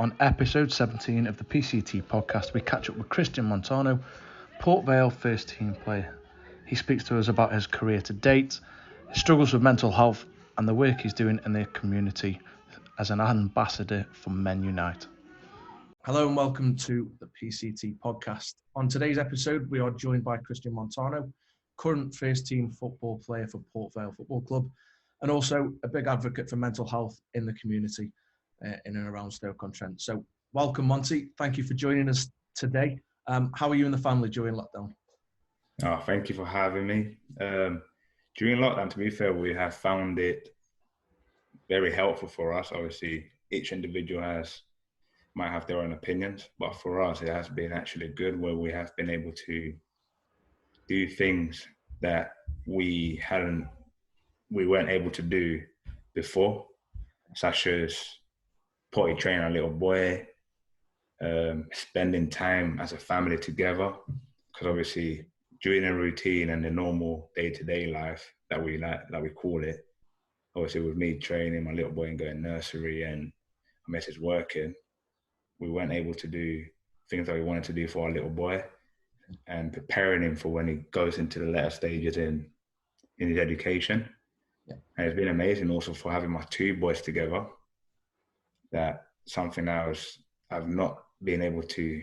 On episode 17 of the PCT podcast, we catch up with Cristian Montano, Port Vale first team player. He speaks to us about his career to date, his struggles with mental health, and the work he's doing in the community as an ambassador for Men Unite. Hello and welcome to the PCT podcast. On today's episode, we are joined by Cristian Montano, current first team football player for Port Vale Football Club, and also a big advocate for mental health in the community. In and around Stoke-on-Trent. So welcome, Monty. Thank you for joining us today. How are you and the family during lockdown? Oh, thank you for having me. During lockdown, to be fair, we have found it very helpful for us. Obviously, each individual might have their own opinions, but for us, it has been actually good where we have been able to do things that we weren't able to do before, such as potty training a little boy, spending time as a family together, because obviously during a routine and the normal day-to-day life that we call it, obviously with me training my little boy and going nursery and my missus working, we weren't able to do things that we wanted to do for our little boy and preparing him for when he goes into the later stages in his education. Yeah. And it's been amazing also for having my two boys together. That something that I've not been able to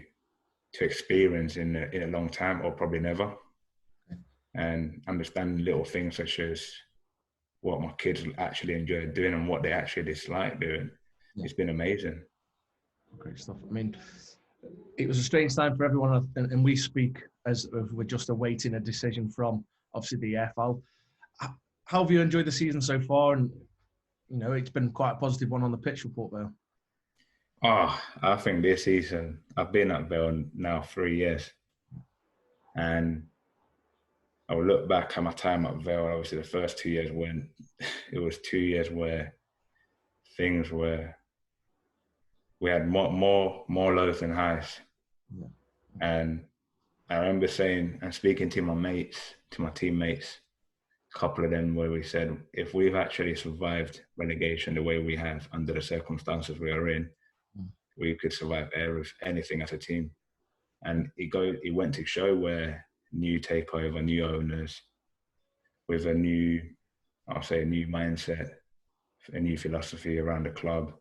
experience in a long time, or probably never. Okay. And understanding little things such as what my kids actually enjoy doing and what they actually dislike doing. Yeah. It's been amazing. Great stuff. I mean, it was a strange time for everyone, and we speak as if we're just awaiting a decision from obviously the EFL. How have you enjoyed the season so far? And you know, it's been quite a positive one on the pitch for Port Vale. I think this season, I've been at Vale now 3 years. And I will look back at my time at Vale, obviously the first 2 years when it was 2 years where we had more lows than highs. Yeah. And I remember saying and speaking to my teammates, a couple of them where we said, if we've actually survived relegation the way we have under the circumstances we are in, we could survive anything as a team. And it went to show where new takeover, new owners, with a new mindset, a new philosophy around the club,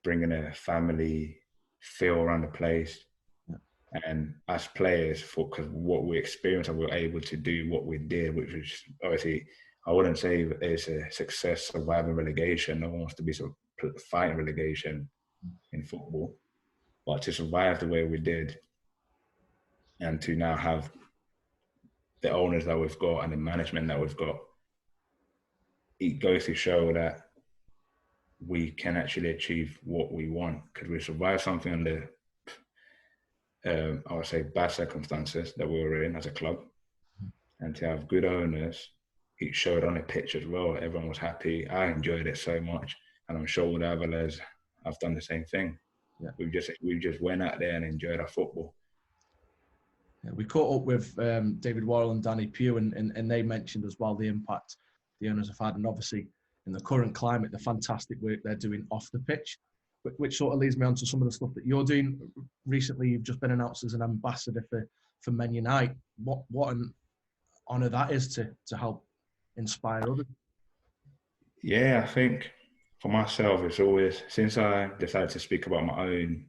bringing a family feel around the place. Yeah. And as players, because what we experienced and we were able to do what we did, which was obviously, I wouldn't say it's a success surviving relegation. No one wants to be fighting relegation in football, but to survive the way we did and to now have the owners that we've got and the management that we've got, it goes to show that we can actually achieve what we want because we survived something under, I would say, bad circumstances that we were in as a club. And to have good owners, it showed on the pitch as well. Everyone was happy. I enjoyed it so much. And I'm sure with others, I've done the same thing. Yeah. We just went out there and enjoyed our football. Yeah, we caught up with David Worrell and Danny Pugh, and they mentioned as well the impact the owners have had, and obviously in the current climate, the fantastic work they're doing off the pitch, which sort of leads me on to some of the stuff that you're doing. Recently, you've just been announced as an ambassador for Men Unite. What an honour that is to help inspire others. Yeah, I think for myself, it's always, since I decided to speak about my own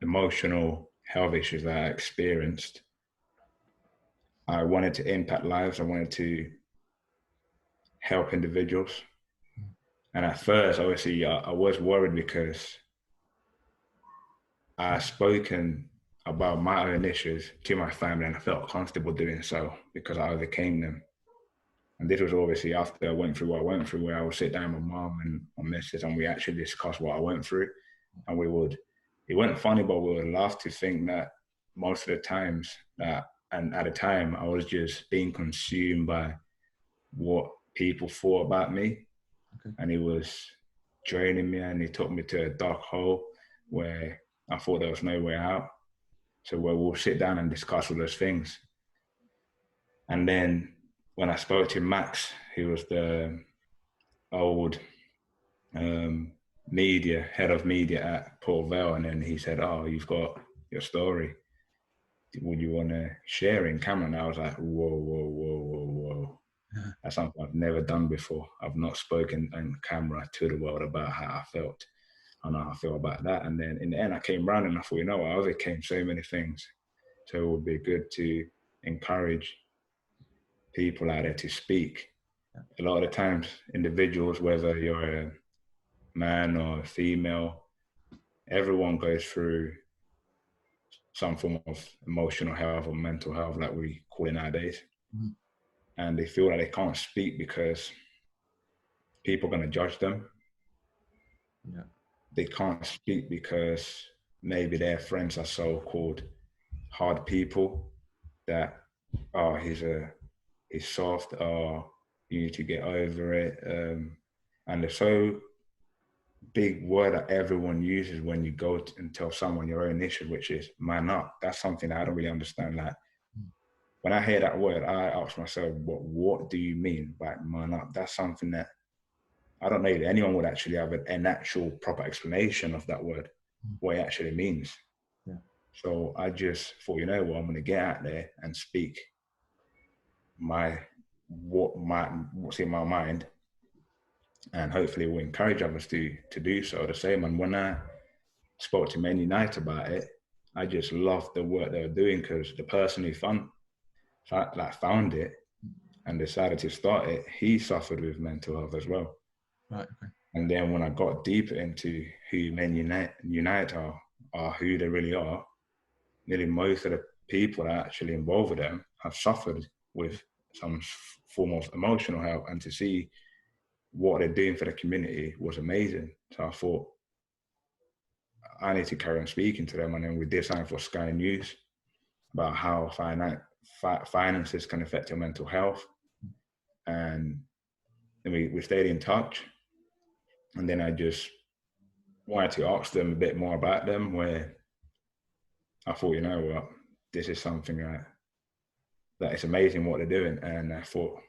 emotional health issues that I experienced, I wanted to impact lives. I wanted to help individuals. And at first, obviously, I was worried because I've spoken about my own issues to my family and I felt comfortable doing so because I overcame them. And this was obviously after I went through what I went through, where I would sit down with mum and my missus and we actually discussed what I went through. And it wasn't funny, but we would laugh to think that most of the times and at the time, I was just being consumed by what people thought about me. Okay. And it was draining me and it took me to a dark hole where I thought there was no way out. So where we'll sit down and discuss all those things. And then when I spoke to Max, he was the old head of media at Port Vale, and then he said, "Oh, you've got your story. Would you want to share in camera?" And I was like, "Whoa, whoa, whoa, whoa, whoa." That's something I've never done before. I've not spoken on camera to the world about how I felt and how I feel about that. And then in the end, I came round and I thought, I overcame so many things. So it would be good to encourage people out there to speak. A lot of the times, individuals, whether you're a man or a female, everyone goes through some form of emotional health or mental health, like we call it nowadays. Mm-hmm. And they feel like they can't speak because people are going to judge them. Yeah. They can't speak because maybe their friends are so-called hard people that, oh, he's soft, or you need to get over it. And they're so big word that everyone uses when you go and tell someone your own issue, which is man up. That's something that I don't really understand. Like, when I hear that word, I ask myself, what do you mean by man up? That's something that I don't know if anyone would actually have an actual proper explanation of that word, what it actually means. Yeah. So I just thought, I'm going to get out there and speak what's in my mind, and hopefully we'll encourage others to do so the same. And when I spoke to Man United about it, I just loved the work they were doing, because the person who found it and decided to start it, he suffered with mental health as well. Right. Okay. And then when I got deeper into who Men United are who they really are, nearly most of the people that are actually involved with them have suffered with some form of emotional health, and to see what they're doing for the community was amazing. So I thought, I need to carry on speaking to them. And then we did something for Sky News about how finances can affect your mental health. And then we stayed in touch. And then I just wanted to ask them a bit more about them, where I thought, this is something that is amazing what they're doing. And I thought,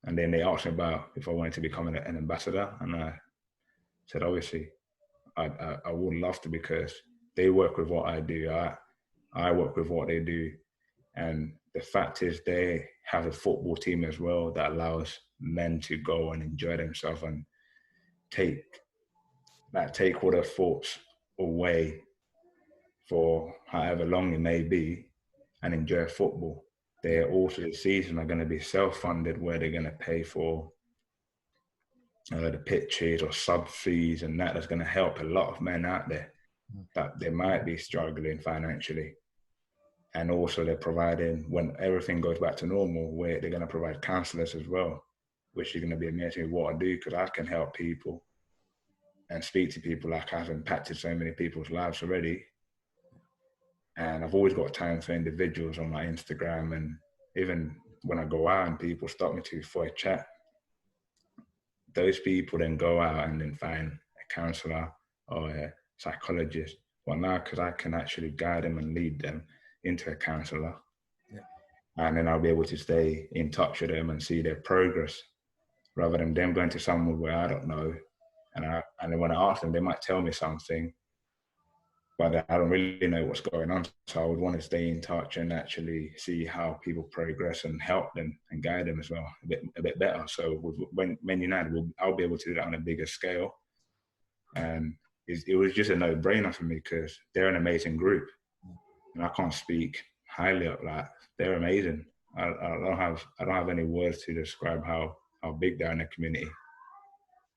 and then they asked me about if I wanted to become an ambassador. And I said, obviously, I would love to, because they work with what I do. I work with what they do. And the fact is, they have a football team as well that allows men to go and enjoy themselves and take all their thoughts away for however long it may be and enjoy football. They also this season are going to be self-funded, where they're going to pay for the pitches or sub fees, and that's going to help a lot of men out there that they might be struggling financially. And also they're providing, when everything goes back to normal, where they're going to provide counsellors as well, which is going to be amazing what I do, because I can help people and speak to people. Like, I've impacted so many people's lives already. And I've always got time for individuals on my Instagram. And even when I go out and people stop me for a chat, those people then go out and then find a counsellor or a psychologist. Well, now, because I can actually guide them and lead them into a counsellor. Yeah. And then I'll be able to stay in touch with them and see their progress, rather than them going to someone where I don't know. And then when I ask them, they might tell me something, but I don't really know what's going on. So I would want to stay in touch and actually see how people progress and help them and guide them as well a bit better. So when Men United, I'll be able to do that on a bigger scale. And it was just a no-brainer for me, because they're an amazing group. And I can't speak highly of that. They're amazing. I don't have any words to describe how big they are in the community.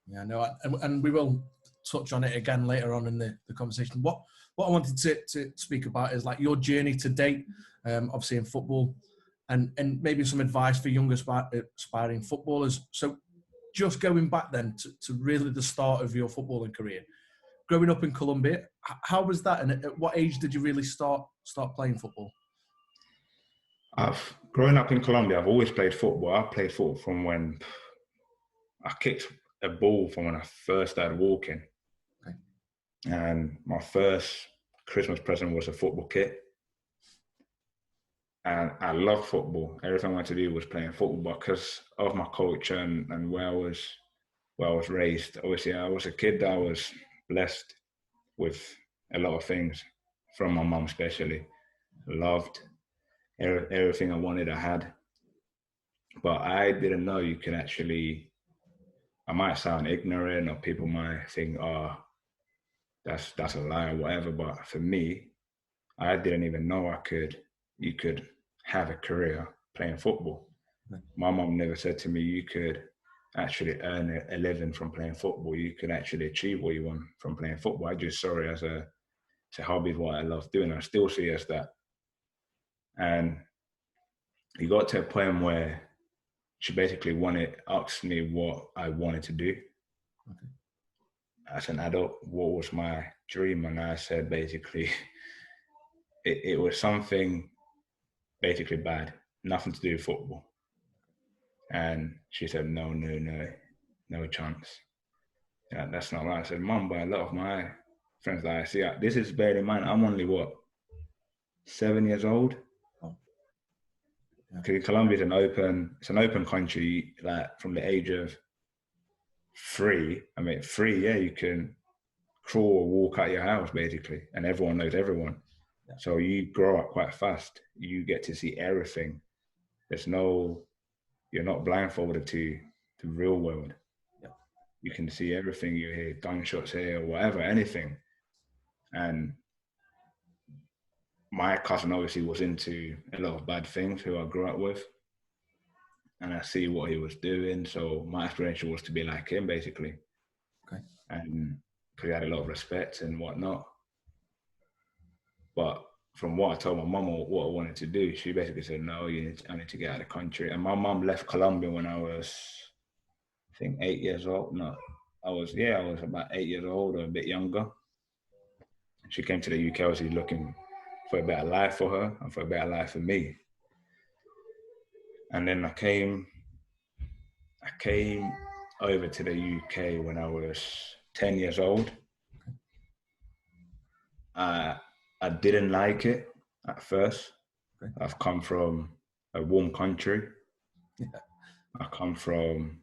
Yeah, no, and we will touch on it again later on in the conversation. What I wanted to speak about is like your journey to date, obviously in football, and maybe some advice for young aspiring footballers. So just going back then to really the start of your footballing career, growing up in Colombia, how was that? And at what age did you really start playing football? Growing up in Colombia, I've always played football. I played football from when I kicked a ball from when I first started walking. Okay. And my first Christmas present was a football kit. And I love football. Everything I wanted to do was playing football, because of my culture and where I was raised. Obviously, I was a kid that was blessed with a lot of things from my mum, especially. Loved everything I wanted, I had. But I didn't know you could actually, I might sound ignorant or people might think, oh, that's a lie or whatever. But for me, I didn't even know you could have a career playing football. Right. My mom never said to me, you could actually earn a living from playing football. You could actually achieve what you want from playing football. I just saw it as a hobby, what I love doing. I still see it as that. And it got to a point where she basically asked me what I wanted to do. Okay. As an adult, what was my dream? And I said basically, it was something basically bad, nothing to do with football. And she said, no chance. Yeah, that's not right. I said, Mum, but a lot of my friends that I see, this is bearing in mind, I'm only 7 years old. Oh. Yeah. Colombia is an open country, like from the age of 3. I mean, 3, yeah, you can crawl or walk out your house basically, and everyone knows everyone. Yeah. So you grow up quite fast. You get to see everything. You're not blindfolded to the real world. Yeah. You can see everything. You hear gunshots here, or whatever, anything. And my cousin obviously was into a lot of bad things who I grew up with. And I see what he was doing. So my aspiration was to be like him, basically. Okay. And because he had a lot of respect and whatnot. But from what I told my mum what I wanted to do, she basically said, no, I need to get out of the country. And my mum left Colombia when I was, I think, 8 years old. No, I was about 8 years old or a bit younger. She came to the UK, obviously looking for a better life for her and for a better life for me. And then I came over to the UK when I was 10 years old. I didn't like it at first. Okay. I've come from a warm country. Yeah. I come from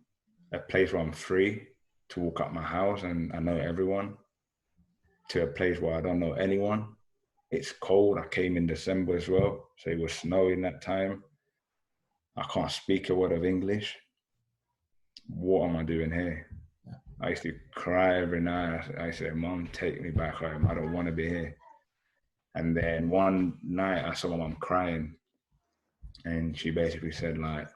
a place where I'm free to walk up my house and I know everyone, to a place where I don't know anyone. It's cold. I came in December as well, so it was snowing that time. I can't speak a word of English. What am I doing here? Yeah. I used to cry every night. I said, Mom, take me back home. I don't want to be here. And then one night I saw my mom crying, and she basically said like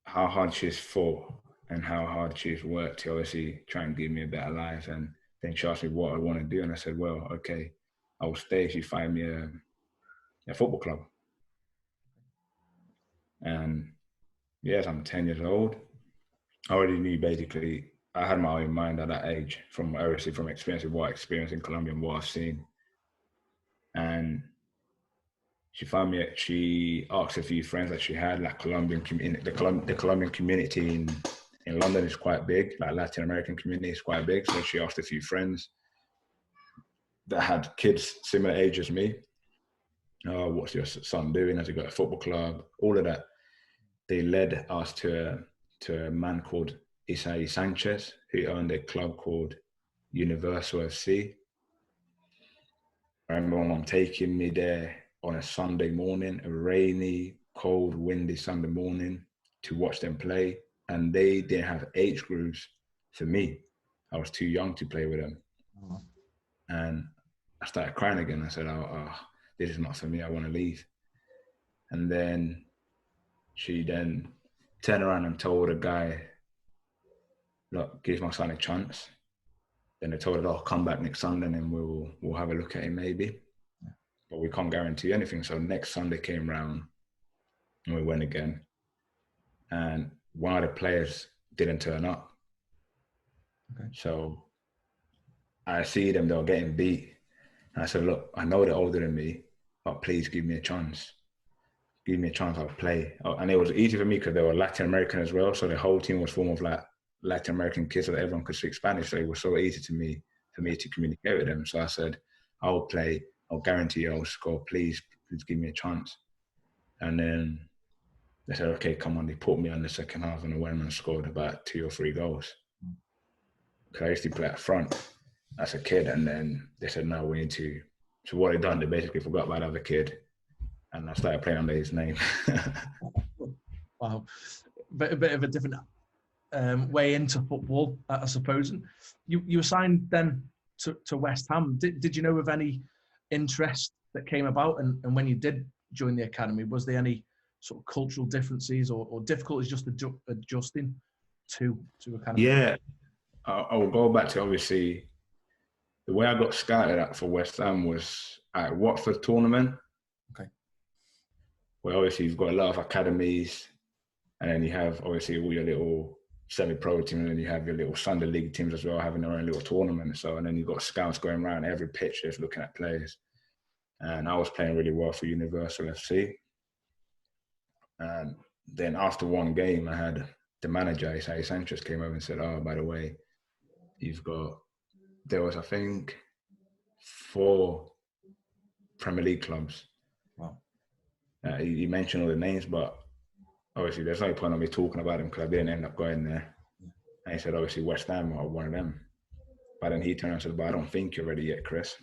how hard she's fought and how hard she's worked to obviously try and give me a better life. And then she asked me what I want to do. And I said, well, okay, I'll stay if you find me a football club. And yes, I'm 10 years old. I already knew basically, I had my own mind at that age from experience what I experienced in Colombia and what I've seen. And she asked a few friends that she had, like the Colombian community in London is quite big, like Latin American community is quite big. So she asked a few friends that had kids similar age as me. Oh, what's your son doing? Has he got a football club? All of that. They led us to a man called Isai Sanchez, who owned a club called Universal FC. I remember my mom taking me there on a Sunday morning, a rainy, cold, windy Sunday morning, to watch them play. And they didn't have age groups for me. I was too young to play with them. Oh. And I started crying again. I said, oh, this is not for me. I want to leave. And then she then turned around and told a guy, look, give my son a chance. Then they told her, I'll come back next Sunday and we'll have a look at him maybe. Yeah. But we can't guarantee anything. So next Sunday came round and we went again. And one of the players didn't turn up. Okay. So I see them, they were getting beat. And I said, look, I know they're older than me, but please give me a chance. Give me a chance, I'll play. And it was easy for me because they were Latin American as well. So the whole team was full of like Latin American kids so that everyone could speak Spanish. So it was so easy for me to communicate with them. So I said, I'll play. I'll guarantee you I'll score. Please give me a chance. And then they said, okay, come on. They put me on the second half and I went and scored about 2 or 3 goals. because I used to play up front as a kid, and then they said, no, we need to. So what they done, they basically forgot about the other kid, and I started playing under his name. Wow, a bit of a different way into football, I suppose. And you were signed then to West Ham. Did you know of any interest that came about? And when you did join the academy, was there any sort of cultural differences or difficulties just adjusting to academy? Yeah, I will go back to, obviously, the way I got scouted at for West Ham was at Watford tournament. Okay. Where obviously you've got a lot of academies, and then you have obviously all your little semi-pro teams, and then you have your little Sunday league teams as well, having their own little tournament. So, and then you've got scouts going around every pitch just looking at players. And I was playing really well for Universal FC. And then after one game, I had the manager, Isai Sanchez, came over and said, oh, by the way, there was, I think, 4 Premier League clubs. Wow. He mentioned all the names, but obviously there's no point of me talking about them because I didn't end up going there. And he said, obviously, West Ham are one of them. But then he turned around and said, but I don't think you're ready yet, Chris.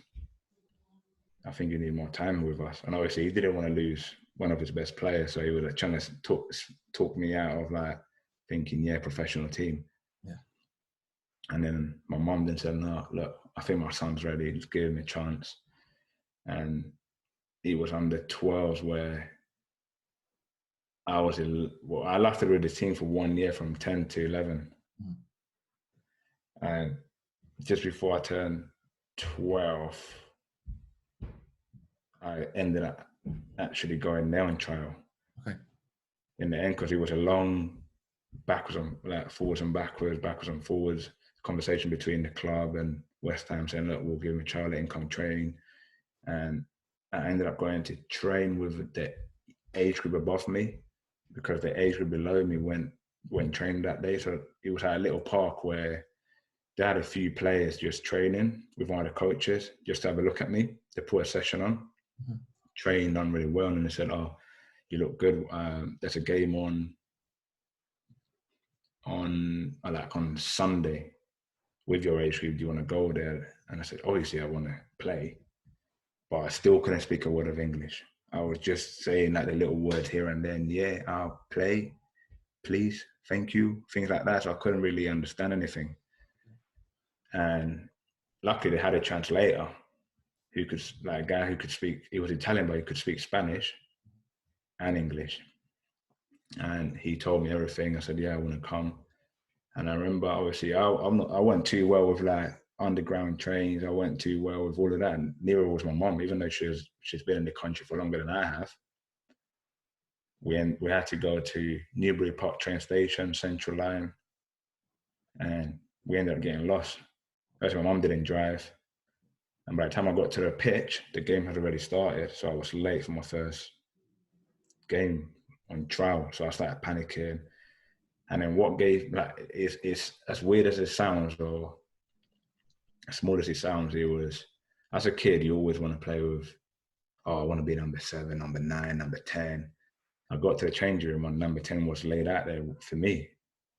I think you need more time with us. And obviously he didn't want to lose one of his best players. So he was trying to talk me out of like thinking, yeah, professional team. Yeah. And then my mum then said, no, look, I think my son's ready. Just give him a chance. And it was under 12s where I lasted with the team for 1 year from 10 to 11. Mm. And just before I turned 12, I ended up actually going there on trial. Okay. In the end, because it was a long forwards and backwards conversation between the club and West Ham saying, look, we'll give him a trial, let him come training. And I ended up going to train with the age group above me because the age group below me went training that day. So it was at a little park where they had a few players just training with one of the coaches just to have a look at me. They put a session on, mm-hmm. Trained on really well, and they said, oh, you look good. There's a game on Sunday with your age group. Do you want to go there? And I said, obviously I want to play, but I still couldn't speak a word of English. I was just saying like the little words here and then. Yeah, I'll play, please, thank you, things like that. So I couldn't really understand anything. And luckily they had a translator a guy who could speak, he was Italian, but he could speak Spanish and English. And he told me everything. I said, yeah, I want to come. And I remember, obviously, I went too well with like underground trains. I went too well with all of that. And neither was my mum, even though she's been in the country for longer than I have. We had to go to Newbury Park train station, Central Line, and we ended up getting lost. Actually, my mum didn't drive. And by the time I got to the pitch, the game had already started. So I was late for my first game on trial. So I started panicking. And then what gave, it's as weird as it sounds, or as small as it sounds, it was, as a kid, you always want to play with, I want to be number 7, number 9, number 10. I got to the changing room and number 10 was laid out there for me.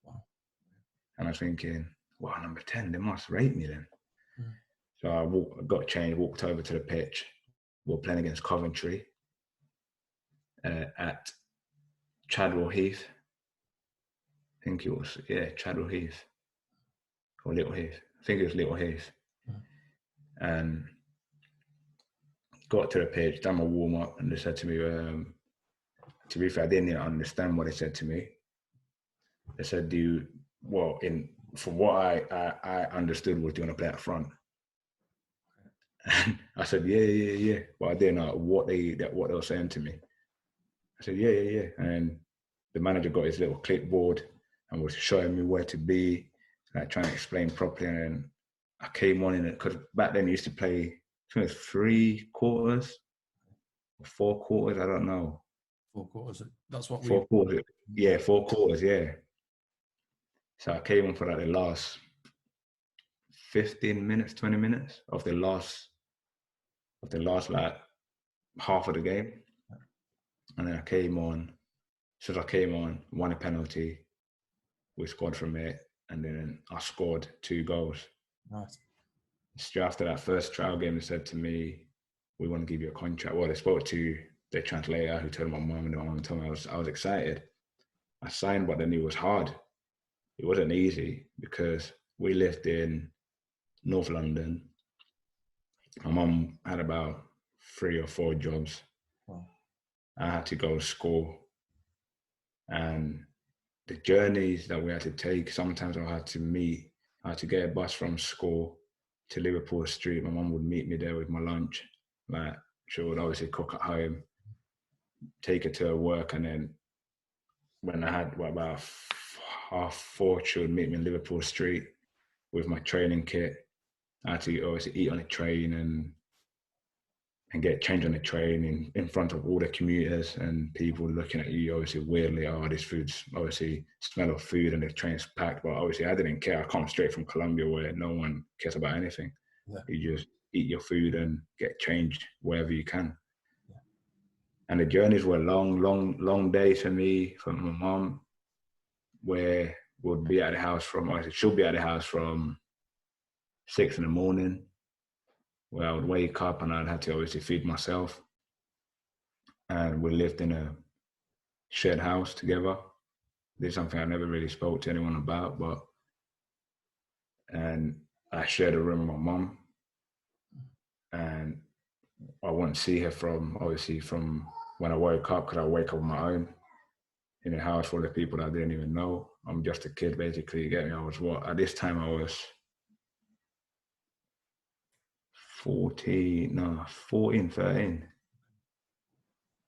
Wow. And I was thinking, wow, number 10, they must rate me then. Mm. So I got changed, walked over to the pitch. We were playing against Coventry at Chadwell Heath. I think it was, Chadwell Heath or Little Heath. I think it was Little Heath. Mm. And got to the pitch, done my warm up, and they said to me, to be fair, I didn't even understand what they said to me. They said, from what I understood was, do you want to play up front? And I said, yeah. But I didn't know what they were saying to me. I said, yeah. And the manager got his little clipboard and was showing me where to be, like trying to explain properly. And then I came on in it, because back then you used to play, I think it was 3 quarters or 4 quarters, I don't know. 4 quarters, that's what 4 quarters. Yeah, 4 quarters, yeah. So I came on for like the last 15 minutes, 20 minutes of the last like half of the game. And then I came on, won a penalty, we scored from it. and then I scored 2 goals. Nice. Straight after that first trial game, they said to me, "We want to give you a contract." Well, they spoke to the translator who told my mum, and my mum told me I was excited. I signed, but then it was hard. It wasn't easy because we lived in North London. My mum had about 3 or 4 jobs. Wow. I had to go to school, and the journeys that we had to take, sometimes I had to get a bus from school to Liverpool Street. My mum would meet me there with my lunch. Like, she would obviously cook at home, take it to her work, and then when I had about 4:30, she would meet me in Liverpool Street with my training kit. I had to obviously eat on the train and get changed on the train in front of all the commuters and people looking at you obviously weirdly. Oh, this food's obviously smell of food and the train's packed. But obviously I didn't care. I come straight from Colombia where no one cares about anything. Yeah. You just eat your food and get changed wherever you can. Yeah. And the journeys were long days for me, from my mom, where we'll be at the house she'll be at the house from 6 a.m, where I would wake up and I'd have to obviously feed myself. And we lived in a shared house together. This is something I never really spoke to anyone about, and I shared a room with my mum, and I wouldn't see her from when I woke up, because I wake up on my own in a house full of people that I didn't even know. I'm just a kid, basically. You get me? At this time I was 14, 13.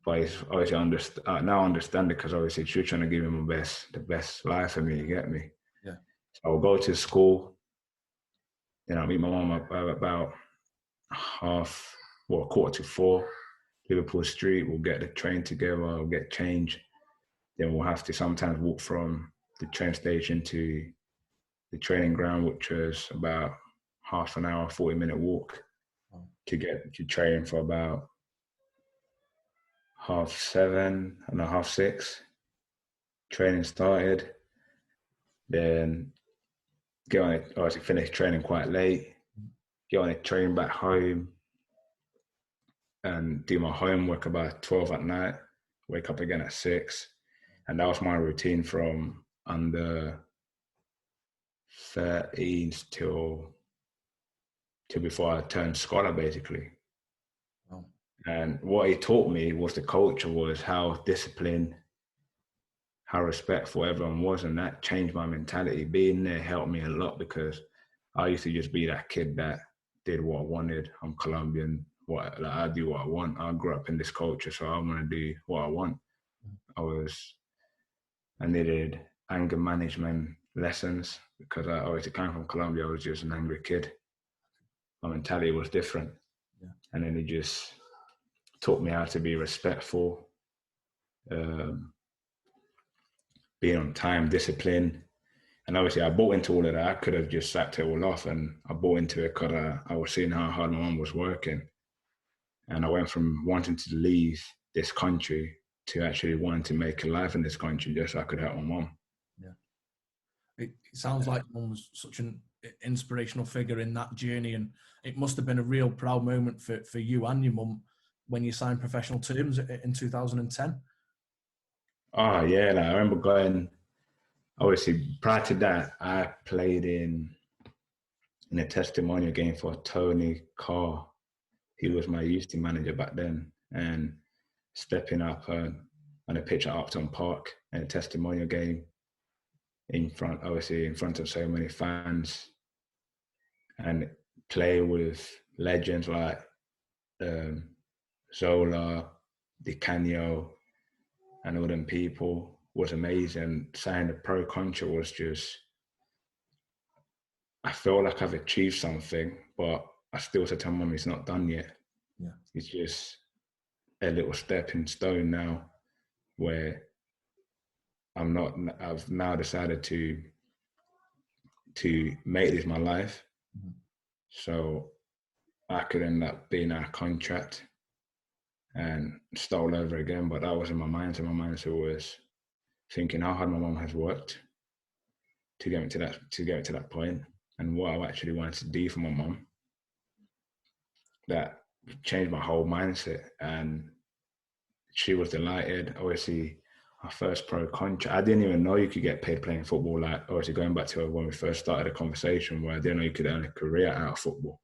But it's obviously now I understand it, because obviously she was trying to give me the best life for me, you get me? Yeah. So I'll go to school, then I'll meet my mum about 4:15, Liverpool Street. We'll get the train together, we'll get changed. Then we'll have to sometimes walk from the train station to the training ground, which was about half an hour, 40-minute walk to train for about 7:30 and 6:30. Training started, then get on it. Obviously, finish training quite late. Get on a train back home, and do my homework about 12 at night. Wake up again at 6, and that was my routine from under 13s till before I turned scholar, basically. Oh. And what he taught me was the culture, was how disciplined, how respectful everyone was, and that changed my mentality. Being there helped me a lot, because I used to just be that kid that did what I wanted. I'm Colombian, I do what I want. I grew up in this culture, so I'm gonna do what I want. I needed anger management lessons, because I obviously came from Colombia. I was just an angry kid. My mentality was different, and then it just taught me how to be respectful. Being on time, discipline. And obviously I bought into all of that. I could have just sacked it all off, and I bought into it because I was seeing how hard my mom was working. And I went from wanting to leave this country to actually wanting to make a life in this country just so I could help my mom. Yeah. It sounds like your mom was such an inspirational figure in that journey, and it must have been a real proud moment for you and your mum when you signed professional terms in 2010. Oh, yeah. I remember going, obviously, prior to that, I played in a testimonial game for Tony Carr. He was my youth team manager back then, and stepping up on a pitch at Upton Park in a testimonial game in front of so many fans, and play with legends like Zola, Di Canio, and all them people was amazing. Signing the pro contract was just, I feel like I've achieved something, but I still said to my mum, it's not done yet. Yeah. It's just a little stepping stone now, where I've now decided to make this my life. Mm-hmm. So I could end up being out of contract and start all over again. But that was in my mind. So my mind was thinking how hard my mom has worked to get me to that point, and what I actually wanted to do for my mum. That changed my whole mindset, and she was delighted. Obviously, our first pro contract, I didn't even know you could get paid playing football. Like, obviously, going back to when we first started the conversation, where I didn't know you could earn a career out of football.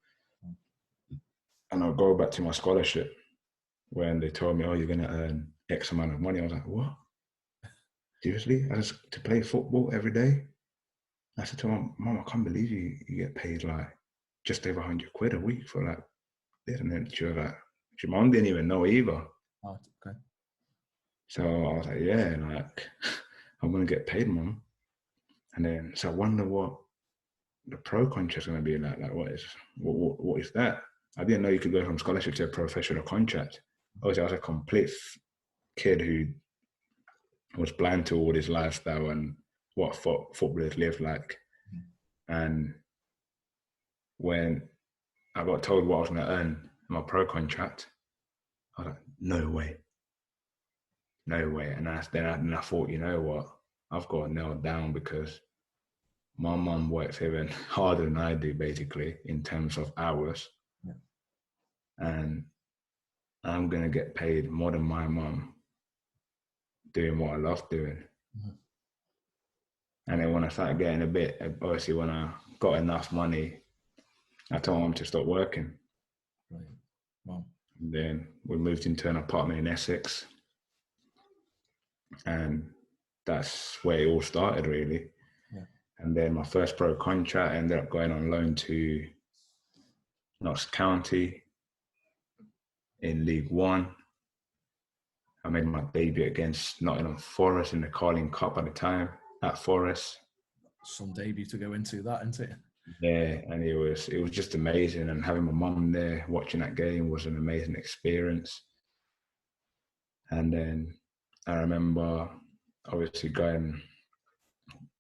And I'll go back to my scholarship when they told me, oh, you're going to earn X amount of money. I was like, what? Seriously? To play football every day? I said to my mum, I can't believe you get paid like just over 100 quid a week for like this. And then she was like, your mum didn't even know either. Oh, okay. So I was like, yeah, like I'm going to get paid, mum. And then, so I wonder what the pro contract's going to be like. Like, what is that? I didn't know you could go from scholarship to a professional contract. Obviously, I was a complete kid who was blind to all this lifestyle and what footballers live like. And when I got told what I was going to earn in my pro contract, I was like, no way. And then I thought, you know what? I've got to nail it down, because my mum works even harder than I do, basically, in terms of hours. Yeah. And I'm going to get paid more than my mum doing what I love doing. Mm-hmm. And then when I started getting a bit, obviously when I got enough money, I told my mum to stop working. Right. Wow. And then we moved into an apartment in Essex. And that's where it all started, really. Yeah. And then my first pro contract, I ended up going on loan to Notts County in League One. I made my debut against Nottingham Forest in the Carling Cup at the time at Forest. Some debut to go into that, isn't it? Yeah, and it was just amazing. And having my mum there watching that game was an amazing experience. And then I remember obviously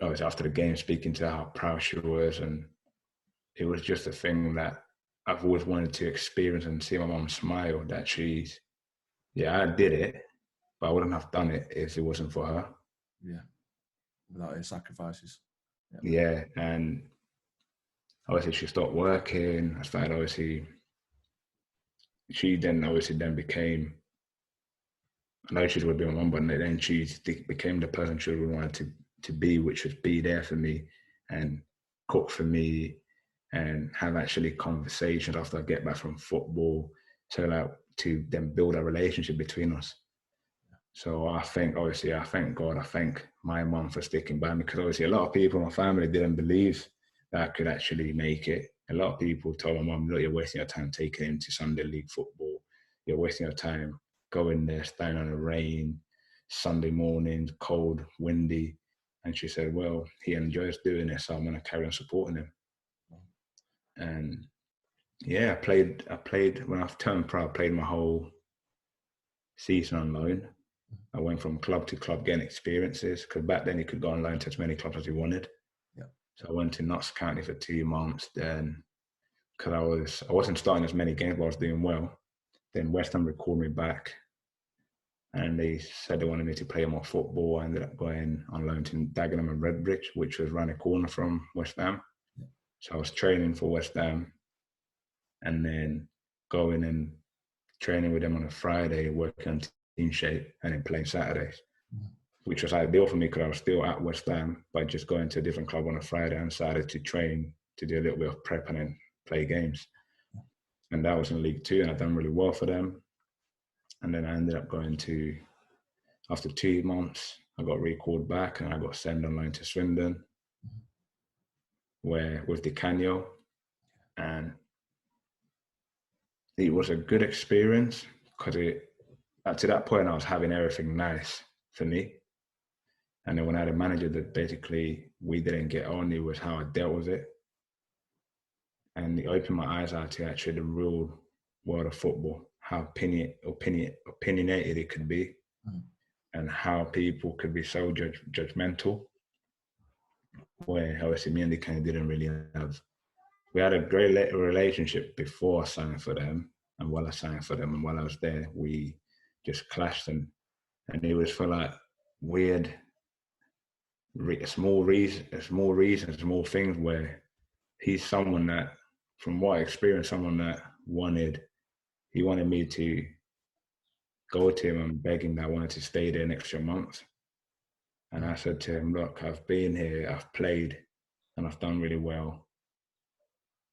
after the game, speaking to her, how proud she was. And it was just a thing that I've always wanted to experience, and see my mum smile, that I did it, but I wouldn't have done it if it wasn't for her. Yeah, without her sacrifices. Yeah, and obviously she stopped working. I started, obviously, she then became, I know she would be my mum, but then she became the person she wanted to be, which was be there for me and cook for me and have actually conversations after I get back from football, so like to then build a relationship between us. So I thank God, I thank my mum for sticking by me, because obviously a lot of people in my family didn't believe that I could actually make it. A lot of people told my mum, look, you're wasting your time taking him to Sunday league football. You're wasting your time going there, standing on the rain, Sunday mornings, cold, windy. And she said, well, he enjoys doing it, so I'm going to carry on supporting him. And yeah, I played when I turned pro. I played my whole season on loan. I went from club to club getting experiences, because back then you could go on loan to as many clubs as you wanted. Yeah. So I went to Notts County for 2 months. Then, because I wasn't starting as many games, but I was doing well. Then West Ham recalled me back, and they said they wanted me to play more football. I ended up going on loan to Dagenham and Redbridge, which was around the corner from West Ham. Yeah. So I was training for West Ham, and then going and training with them on a Friday, working on team shape, and then playing Saturdays, which was ideal for me because I was still at West Ham, but just going to a different club on a Friday and Saturday to train, to do a little bit of prep and then play games. And that was in League Two, and I'd done really well for them. And then I ended up going to, after 2 months, I got recalled back and I got sent on loan to Swindon, where with Di Canio, and it was a good experience because to that point I was having everything nice for me. And then when I had a manager that basically we didn't get on, it was how I dealt with it. And it opened my eyes out to actually the real world of football, how opinionated it could be, and how people could be so judgmental. Where obviously me and the King didn't really have. We had a great relationship before I signed for them, and while I signed for them, and while I was there, we just clashed, and it was for like weird small things where he's someone that, from what I experienced, someone that he wanted me to go to him and beg him that I wanted to stay there an extra month. And I said to him, look, I've been here, I've played, and I've done really well.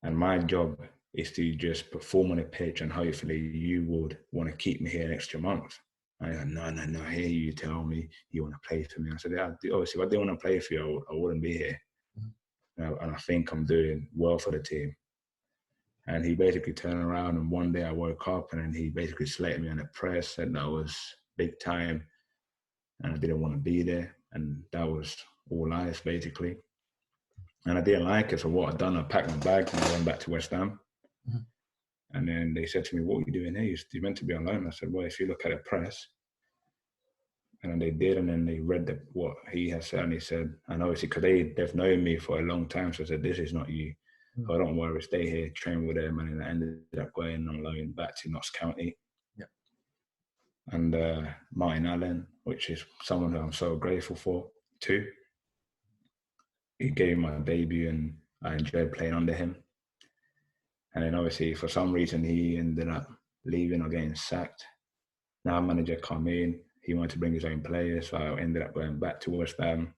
And my job is to just perform on a pitch, and hopefully you would want to keep me here an extra month. I said, no, I hear you tell me you want to play for me. I said, yeah, obviously, if I didn't want to play for you, I wouldn't be here. And I think I'm doing well for the team. And he basically turned around, and one day I woke up and then he basically slated me on the press, said that was big time and I didn't want to be there. And that was all lies, basically. And I didn't like it. So what I'd done, I packed my bag and I went back to West Ham. And then they said to me, what are you doing here? You're meant to be on loan. I said, well, if you look at the press. And then they did, and then they read what he had said, and he said, and obviously, because they've known me for a long time, so I said, this is not you. So I don't worry, stay here, train with them. And then I ended up going on loan back to Notts County. Yeah. And Martin Allen, which is someone who I'm so grateful for too. He gave me my debut and I enjoyed playing under him. And then obviously, for some reason, he ended up leaving or getting sacked. Now manager come in, he wanted to bring his own players, so I ended up going back to West Ham.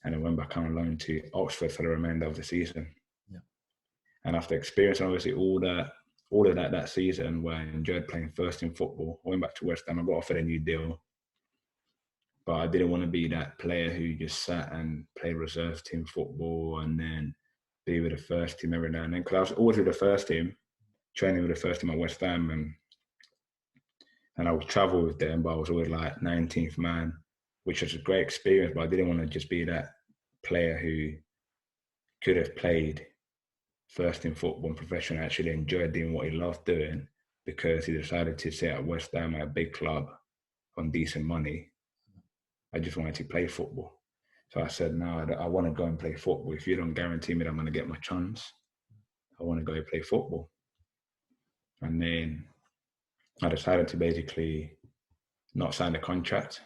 And I went back on loan to Oxford for the remainder of the season. Yeah. And after experiencing obviously all of that season where I enjoyed playing first in football, I went back to West Ham. I got offered a new deal, but I didn't want to be that player who just sat and played reserve team football and then be with the first team every now and then. Because I was always with the first team, training with the first team at West Ham, and I would travel with them, but I was always like 19th man, which was a great experience. But I didn't want to just be that player who could have played first in football and professional, actually enjoyed doing what he loved doing, because he decided to sit at West Ham at a big club on decent money. I just wanted to play football. So I said, no, I want to go and play football. If you don't guarantee me that I'm going to get my chance, I want to go and play football. And then I decided to basically not sign the contract.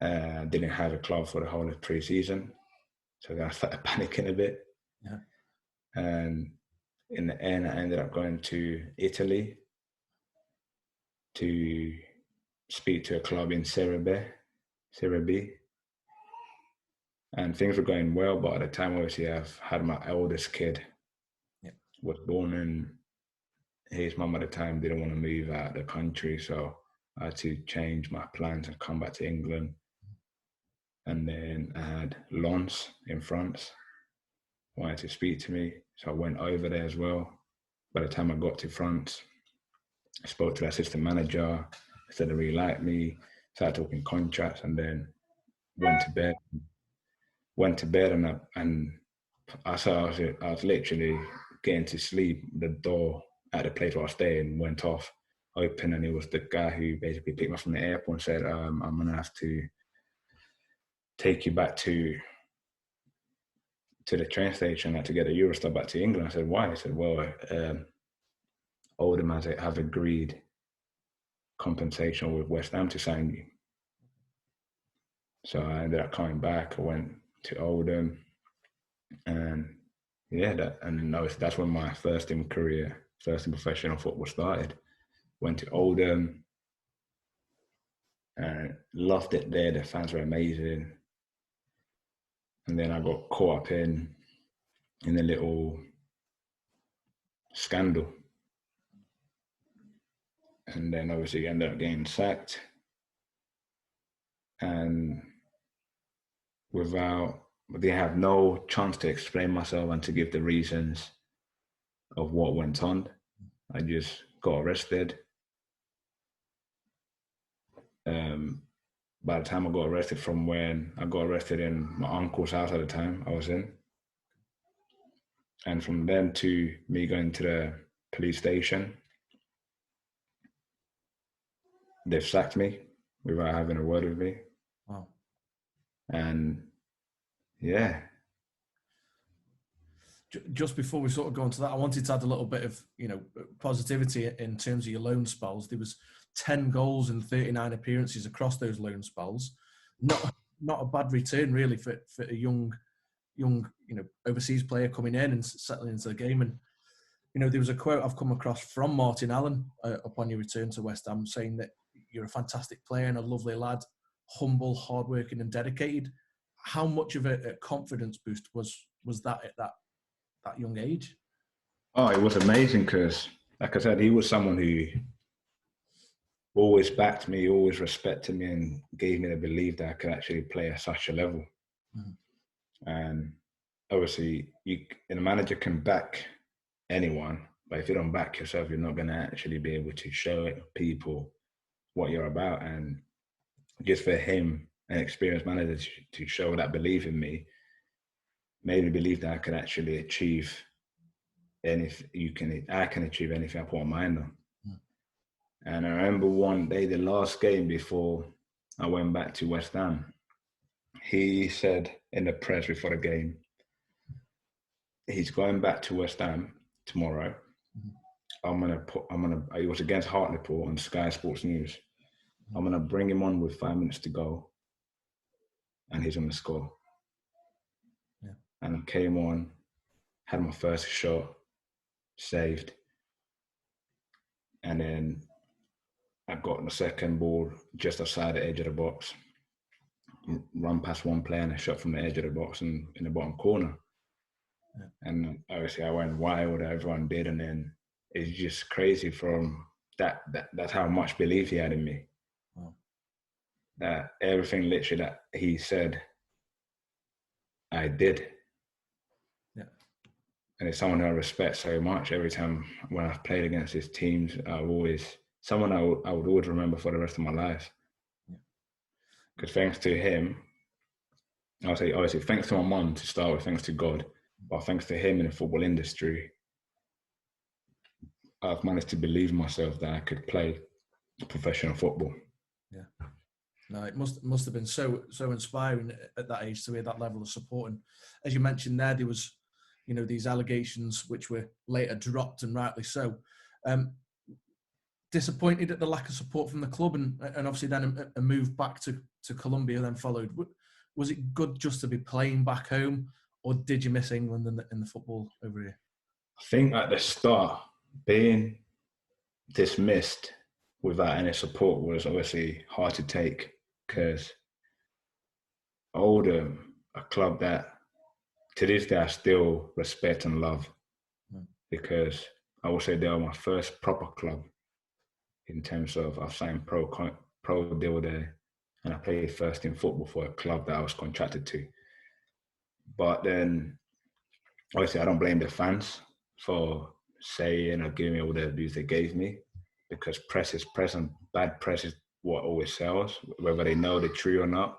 Didn't have a club for the whole of pre-season. So then I started panicking a bit. Yeah. And in the end, I ended up going to Italy to speak to a club in Serie B. And things were going well, but at the time, obviously, I've had my eldest kid was born, and his mum at the time didn't want to move out of the country, so I had to change my plans and come back to England. And then I had Lens in France wanted to speak to me, so I went over there as well. By the time I got to France, I spoke to the assistant manager. I said they really liked me, started talking contracts, and then went to bed. And I was literally getting to sleep. The door at the place where I was staying went off, open, and it was the guy who basically picked me up from the airport and said, I'm going to have to take you back to the train station to get a Eurostar back to England. I said, why? He said, well, Oldham have agreed compensation with West Ham to sign you. So I ended up coming back. I went to Oldham, and that's when my first in professional football started. Went to Oldham and loved it there. The fans were amazing. And then I got caught up in a little scandal. And then obviously ended up getting sacked. And they have no chance to explain myself and to give the reasons of what went on. I just got arrested. By the time I got arrested, from when I got arrested in my uncle's house at the time I was in, and from then to me going to the police station, they've sacked me without having a word with me. Wow. And yeah. Just before we sort of go into that, I wanted to add a little bit of, positivity in terms of your loan spells. There was 10 goals and 39 appearances across those loan spells. not a bad return really for a young overseas player coming in and settling into the game. And there was a quote I've come across from Martin Allen upon your return to West Ham, saying that you're a fantastic player and a lovely lad, humble, hardworking, and dedicated. How much of a confidence boost was that at that young age? Oh, it was amazing because, like I said, he was someone who always backed me, always respected me, and gave me the belief that I could actually play at such a level. Mm-hmm. And obviously, a manager can back anyone, but if you don't back yourself, you're not going to actually be able to show people what you're about. And just for him, an experienced manager, to show that belief in me, made me believe that I could actually achieve anything. I can achieve anything I put my mind on. And I remember one day, the last game before I went back to West Ham, he said in the press before the game, he's going back to West Ham tomorrow. It was against Hartlepool on Sky Sports News. I'm going to bring him on with 5 minutes to go, and he's going to score. Yeah. And I came on, had my first shot, saved. And then I got on the second ball just outside the edge of the box, run past one player and I shot from the edge of the box and in the bottom corner. Yeah. And obviously I went wild, everyone did. And then it's just crazy from that's how much belief he had in me. Wow. That everything literally that he said, I did. Yeah. And it's someone who I respect so much. Every time when I've played against his teams, I've always, someone I would always remember for the rest of my life. Because thanks to him, I'll say obviously thanks to my mum to start with, thanks to God, but thanks to him in the football industry, I've managed to believe in myself that I could play professional football. Yeah. No, it must have been so inspiring at that age to hear that level of support. And as you mentioned there was, these allegations which were later dropped, and rightly so. Disappointed at the lack of support from the club, and obviously then a move back to Colombia then followed. Was it good just to be playing back home, or did you miss England in the football over here? I think at the start, being dismissed without any support was obviously hard to take, because Oldham, a club that to this day I still respect and love, because I would say they were my first proper club in terms of I've signed pro deal there, and I played first team football for a club that I was contracted to. But then obviously I don't blame the fans for saying or giving me all the abuse they gave me, because press is press and bad press is what always sells, whether they know the truth or not.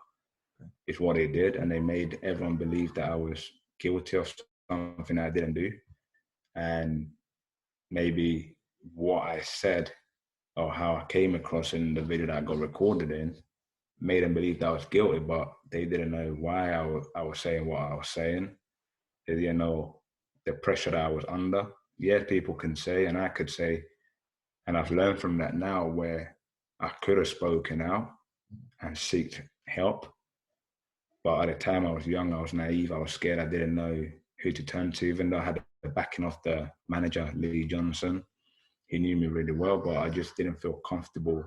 Is what they did, and they made everyone believe that I was guilty of something I didn't do. And maybe what I said or how I came across in the video that I got recorded in made them believe that I was guilty, but they didn't know why I was saying what I was saying. They didn't know the pressure that I was under. Yeah, people can say, and I could say, and I've learned from that now, where I could have spoken out and sought help. But at the time I was young, I was naive, I was scared, I didn't know who to turn to, even though I had the backing of the manager, Lee Johnson. He knew me really well, but I just didn't feel comfortable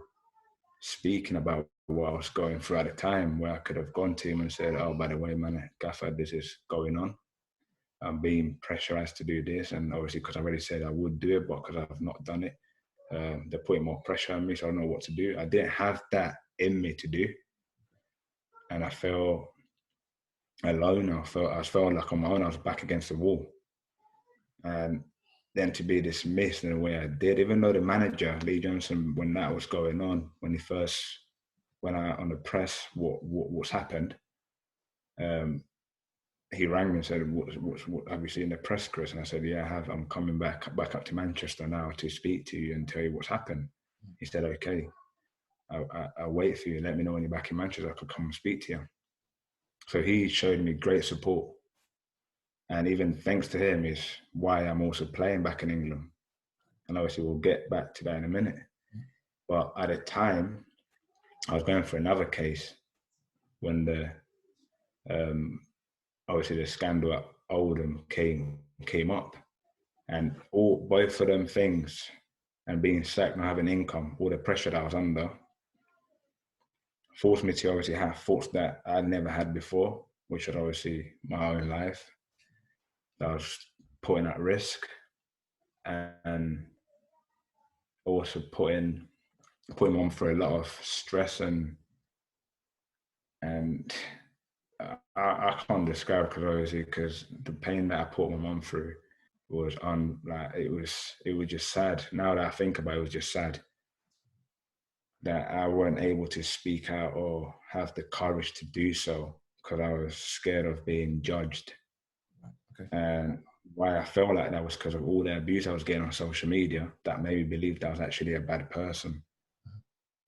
speaking about what I was going through at the time, where I could have gone to him and said, oh, by the way, man, Gaffer, this is going on. I'm being pressurized to do this. And obviously, because I already said I would do it, but because I've not done it, they're putting more pressure on me, so I don't know what to do. I didn't have that in me to do. And I felt alone. I felt like on my own, I was back against the wall. And then to be dismissed in the way I did, even though the manager, Lee Johnson, when that was going on, when he first went out on the press, what's happened, he rang me and said, what have you seen the press, Chris? And I said, yeah, I have. I'm coming back up to Manchester now to speak to you and tell you what's happened. He said, okay, I'll wait for you. Let me know when you're back in Manchester. I could come and speak to you. So he showed me great support. And even thanks to him is why I'm also playing back in England. And obviously we'll get back to that in a minute. But at the time, I was going for another case. when the obviously the scandal at Oldham came up, and both of them things, and being sacked, not having income, all the pressure that I was under, forced me to obviously have thoughts that I'd never had before, which was obviously my own life that I was putting at risk, and also putting on for a lot of stress, and I can't describe, because the pain that I put my mom through was it was just sad. Now that I think about it, it was just sad that I weren't able to speak out or have the courage to do so, because I was scared of being judged. Okay. And why I felt like that was because of all the abuse I was getting on social media that made me believe that I was actually a bad person.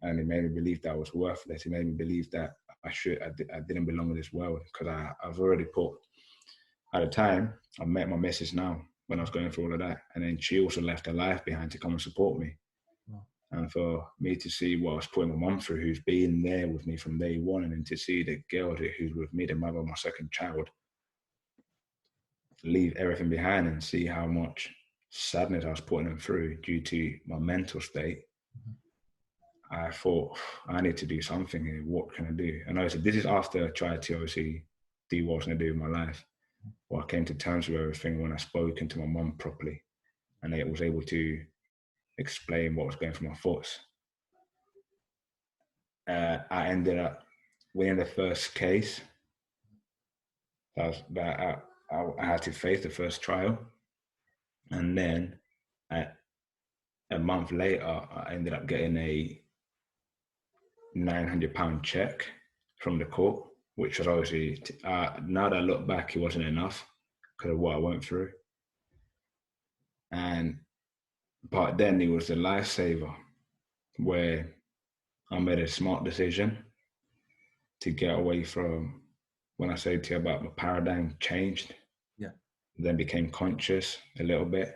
And it made me believe that I was worthless. It made me believe that I didn't belong in this world, because I've already put, at the time, I met my missus now when I was going through all of that. And then she also left her life behind to come and support me. Wow. And for me to see what I was putting my mum through, who's been there with me from day one, and then to see the girl who's with me, the mother of my second child, leave everything behind and see how much sadness I was putting them through due to my mental state, I thought, I need to do something here. What can I do? And obviously, this is after I tried to obviously do what I was going to do with my life. Well, I came to terms with everything when I spoke into my mum properly, and I was able to explain what was going through my thoughts. I ended up winning the first case. I had to face the first trial. And then a month later, I ended up getting a £900 check from the court, which was obviously, now that I look back, it wasn't enough because of what I went through. But then it was a lifesaver where I made a smart decision to get away from, when I say to you about my paradigm changed, then became conscious a little bit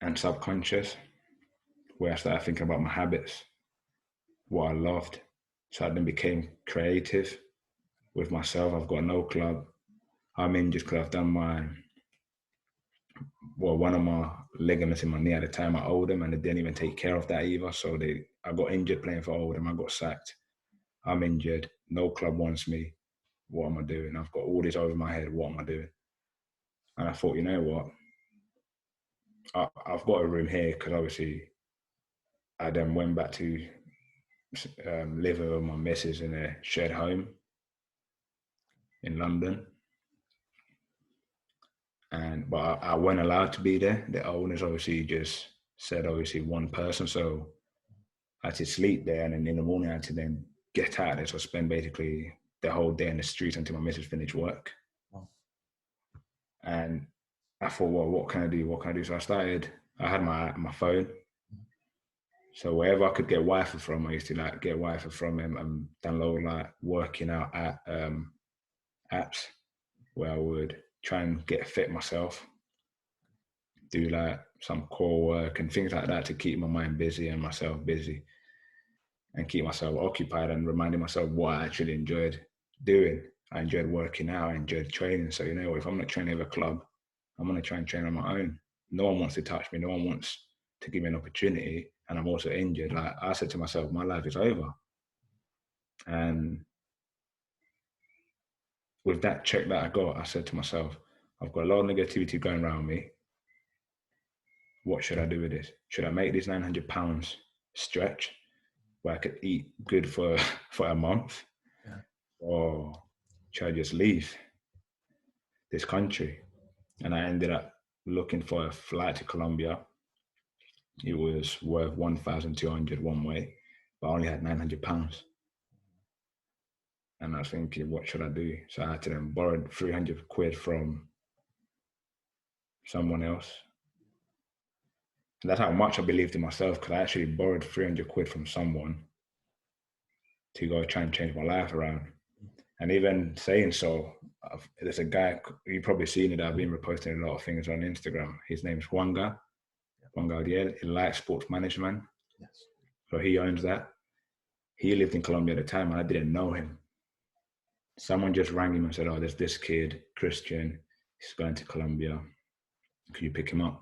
and subconscious, where I started thinking about my habits, what I loved. So I then became creative with myself. I've got no club. I'm injured because I've done one of my ligaments in my knee at the time at Oldham, and they didn't even take care of that either. So I got injured playing for Oldham. I got sacked. I'm injured. No club wants me. What am I doing? I've got all this over my head. What am I doing? And I thought, you know what? I've got a room here, because obviously I then went back to live with my missus in a shared home in London. But I wasn't allowed to be there. The owners obviously just said obviously one person. So I had to sleep there, and then in the morning I had to then get out of there. So I spend basically the whole day in the streets until my missus finished work. Wow. And I thought, well, what can I do? What can I do? So I had my phone. So wherever I could get Wi-Fi from, I used to get Wi-Fi from him and download working out apps where I would try and get fit myself, do some core work and things like that to keep my mind busy and myself busy, and keep myself occupied and reminding myself what I actually enjoyed doing. I enjoyed working out. I enjoyed training. So, if I'm not training with a club, I'm going to try and train on my own. No one wants to touch me. No one wants to give me an opportunity. And I'm also injured. I said to myself, my life is over. And with that check that I got, I said to myself, I've got a lot of negativity going around me. What should I do with this? Should I make this £900 stretch where I could eat good for a month? Yeah. Or should I just leave this country? And I ended up looking for a flight to Colombia. It was worth 1,200 one way, but I only had £900. And I was thinking, what should I do? So I had to then borrow 300 quid from someone else. And that's how much I believed in myself, because I actually borrowed 300 quid from someone to go try and change my life around. And even saying so, there's a guy, you've probably seen it, I've been reposting a lot of things on Instagram. His name's Wanga Odiel, Elite Sports Management. Yes. So he owns that. He lived in Colombia at the time, and I didn't know him. Someone just rang him and said, "Oh, there's this kid, Christian. He's going to Colombia. Can you pick him up?"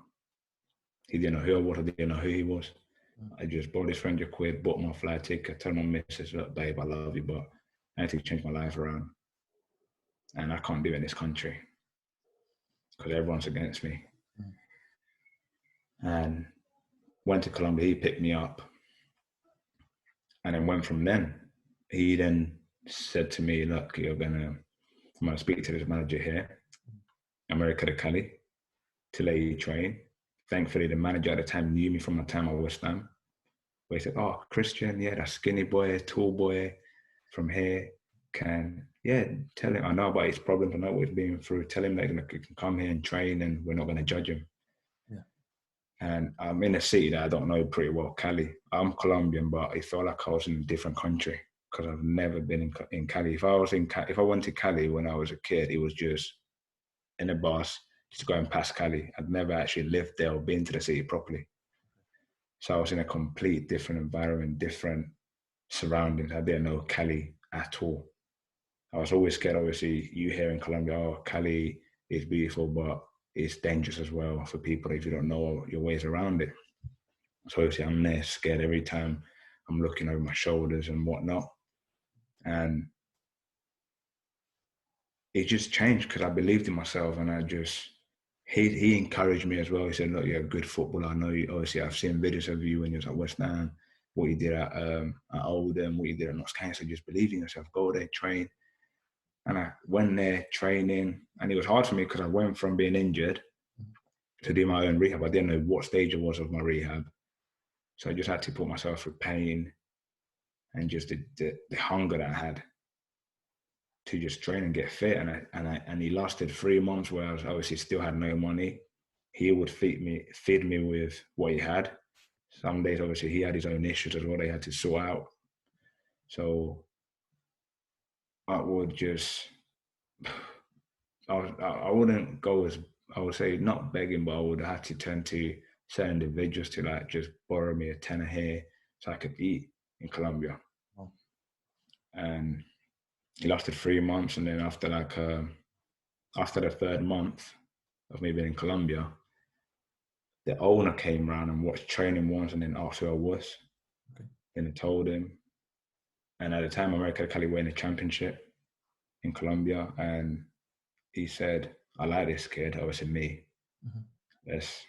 He didn't know who I was. I didn't know who he was. I just borrowed his friend a quid, bought my flight ticket, told my missus, "Look, babe, I love you, but I need to change my life around. And I can't do it in this country because everyone's against me." And went to Colombia. He picked me up. And then went from then. He then said to me, "Look, I'm going to speak to this manager here, America de Cali, to let you train." Thankfully, the manager at the time knew me from my time at West Ham. Where he said, "Oh, Christian, yeah, that skinny boy, tall boy from here tell him, I know about his problems, I know what he's been through. Tell him that he can come here and train and we're not going to judge him." Yeah. And I'm in a city that I don't know pretty well, Cali. I'm Colombian, but it felt like I was in a different country because I've never been in Cali. If I went to Cali when I was a kid, it was just in a bus, just going past Cali. I'd never actually lived there or been to the city properly. So I was in a complete different environment, different surroundings. I didn't know Cali at all. I was always scared. Obviously, you hear in Colombia, "Oh, Cali is beautiful, but it's dangerous as well for people if you don't know your ways around it." So obviously I'm there scared every time I'm looking over my shoulders and whatnot. And it just changed because I believed in myself, and he encouraged me as well. He said, "Look, you're a good footballer. I know you. Obviously, I've seen videos of you when you was at West Ham, what you did at Oldham, what you did at Notts County. So just believe in yourself. Go there, train." And I went there training, and it was hard for me because I went from being injured to do my own rehab. I didn't know what stage it was of my rehab. So I just had to put myself through pain and just the hunger that I had to just train and get fit. And he lasted 3 months where I was obviously still had no money. He would feed me with what he had. Some days, obviously, he had his own issues as well. They had to sort out. So I would just, I wouldn't go as, I would say not begging, but I would have to turn to certain individuals to like just borrow me a tenner here so I could eat in Colombia. Oh. And it lasted 3 months, and then after the third month of me being in Colombia, the owner came around and watched training once, and then asked who I was. Okay. Then I told him, and at the time, America Cali were in the championship in Colombia, and he said, "I like this kid." Obviously, me. Mm-hmm. Let's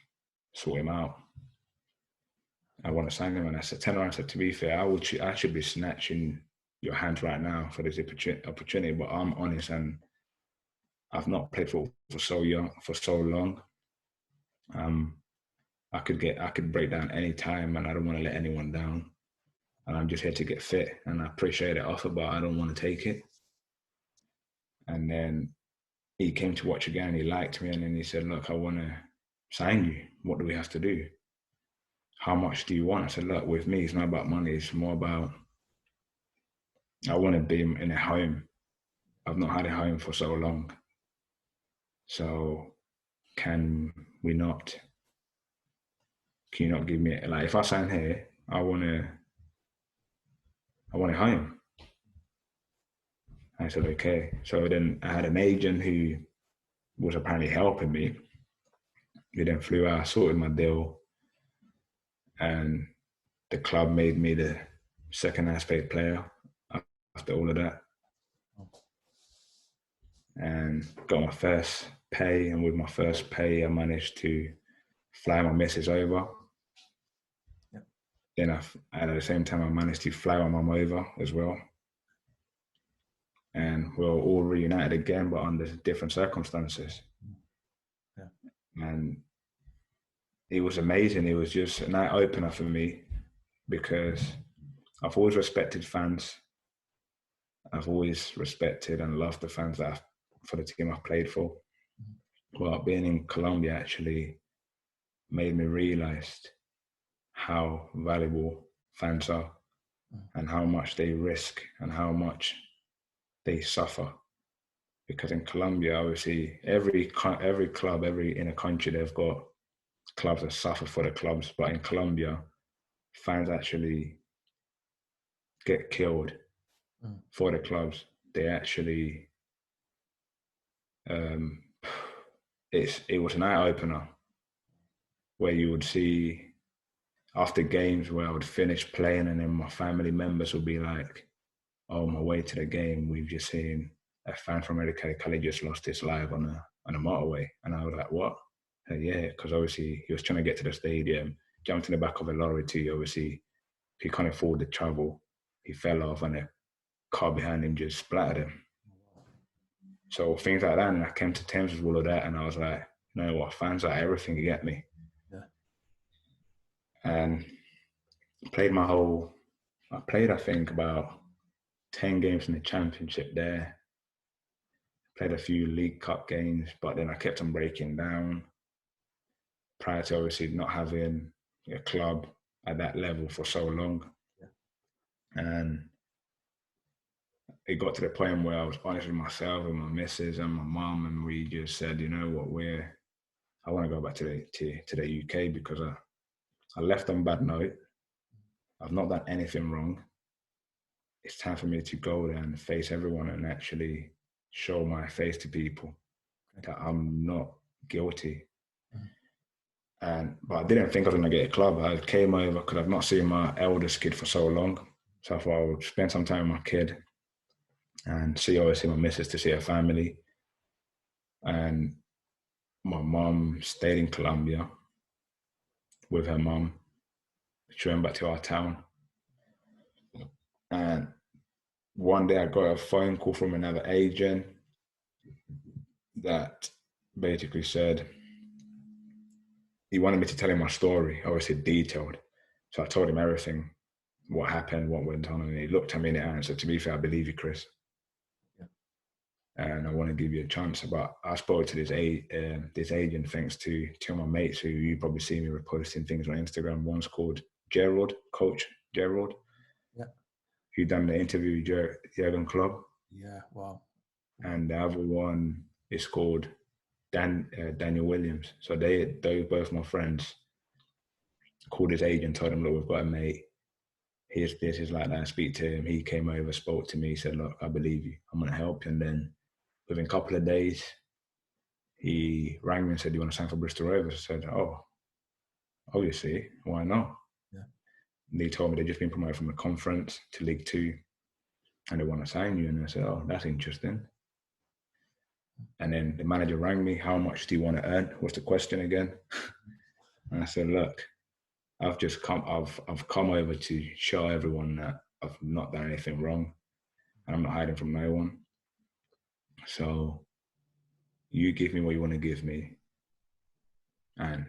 sort him out. I want to sign him, and I said, "I said, to be fair, I should be snatching your hands right now for this opportunity, but I'm honest, and I've not played football for so long. I could break down any time, and I don't want to let anyone down. And I'm just here to get fit, and I appreciate the offer, but I don't want to take it." And then he came to watch again. He liked me, and then he said, "Look, I want to sign you. What do we have to do? How much do you want?" I said, "Look, with me, it's not about money. It's more about I want to be in a home. I've not had a home for so long. So can you not give me, like, if I sign here, I want a home." I said, "Okay." So then I had an agent who was apparently helping me. He then flew out, sorted my deal, and the club made me the second highest paid player after all of that. And got my first pay, and with my first pay, I managed to fly my missus over. Yep. Then at the same time, I managed to fly my mum over as well. And we were all reunited again, but under different circumstances. Yeah. And it was amazing. It was just an eye-opener for me because I've always respected fans. I've always respected and loved the fans for the team I've played for. But being in Colombia actually made me realize how valuable fans are and how much they risk and how much they suffer. Because in Colombia, obviously, every club, in a country, they've got clubs that suffer for the clubs. But in Colombia, fans actually get killed for the clubs. they actually, it was an eye opener where you would see after games where I would finish playing and then my family members would be like, "Oh, on my way to the game, we've just seen a fan from Eric Kelly just lost his life on a motorway," and I was like, "What?" And yeah, because obviously he was trying to get to the stadium, jumped in the back of a lorry too. Obviously, he couldn't afford the travel. He fell off, and a car behind him just splattered him. So things like that, and I came to terms with all of that, and I was like, you know what, fans are everything. You get me? Yeah. And played I think about 10 games in the championship there. Played a few League Cup games, but then I kept on breaking down. Prior to obviously not having a club at that level for so long. Yeah. And it got to the point where I was honest with myself and my missus and my mum, and we just said, you know what, I want to go back to the UK because I left on bad note. I've not done anything wrong. It's time for me to go there and face everyone and actually show my face to people that I'm not guilty. But I didn't think I was going to get a club. I came over because I've not seen my eldest kid for so long. So I thought I would spend some time with my kid and see obviously my missus to see her family. And my mum stayed in Colombia with her mum. She went back to our town. And one day I got a phone call from another agent that basically said he wanted me to tell him my story, obviously detailed. So I told him everything, what happened, what went on, and he looked at me in the eye and said, "To be fair, I believe you, Chris. Yeah. And I want to give you a chance." But I spoke to this agent thanks to two of my mates who you probably see me reposting things on Instagram. One's called Gerald, Coach Gerald. Yeah. Who done the interview with Jurgen Klopp. Yeah, wow. And the other one is called Daniel Williams. So they're both my friends. Called his agent, told him, "Look, we've got a mate. Here's this, is like that." Speak to him. He came over, spoke to me, said, "Look, I believe you. I'm going to help you." And then within a couple of days, he rang me and said, "You want to sign for Bristol Rovers?" I said, "Oh, obviously, why not?" Yeah. And they told me they'd just been promoted from the conference to League Two and they want to sign you. And I said, "Oh, that's interesting." And then the manager rang me, "How much do you want to earn?" What's the question again? And I said, "Look, I've come over to show everyone that I've not done anything wrong and I'm not hiding from no one. So you give me what you want to give me and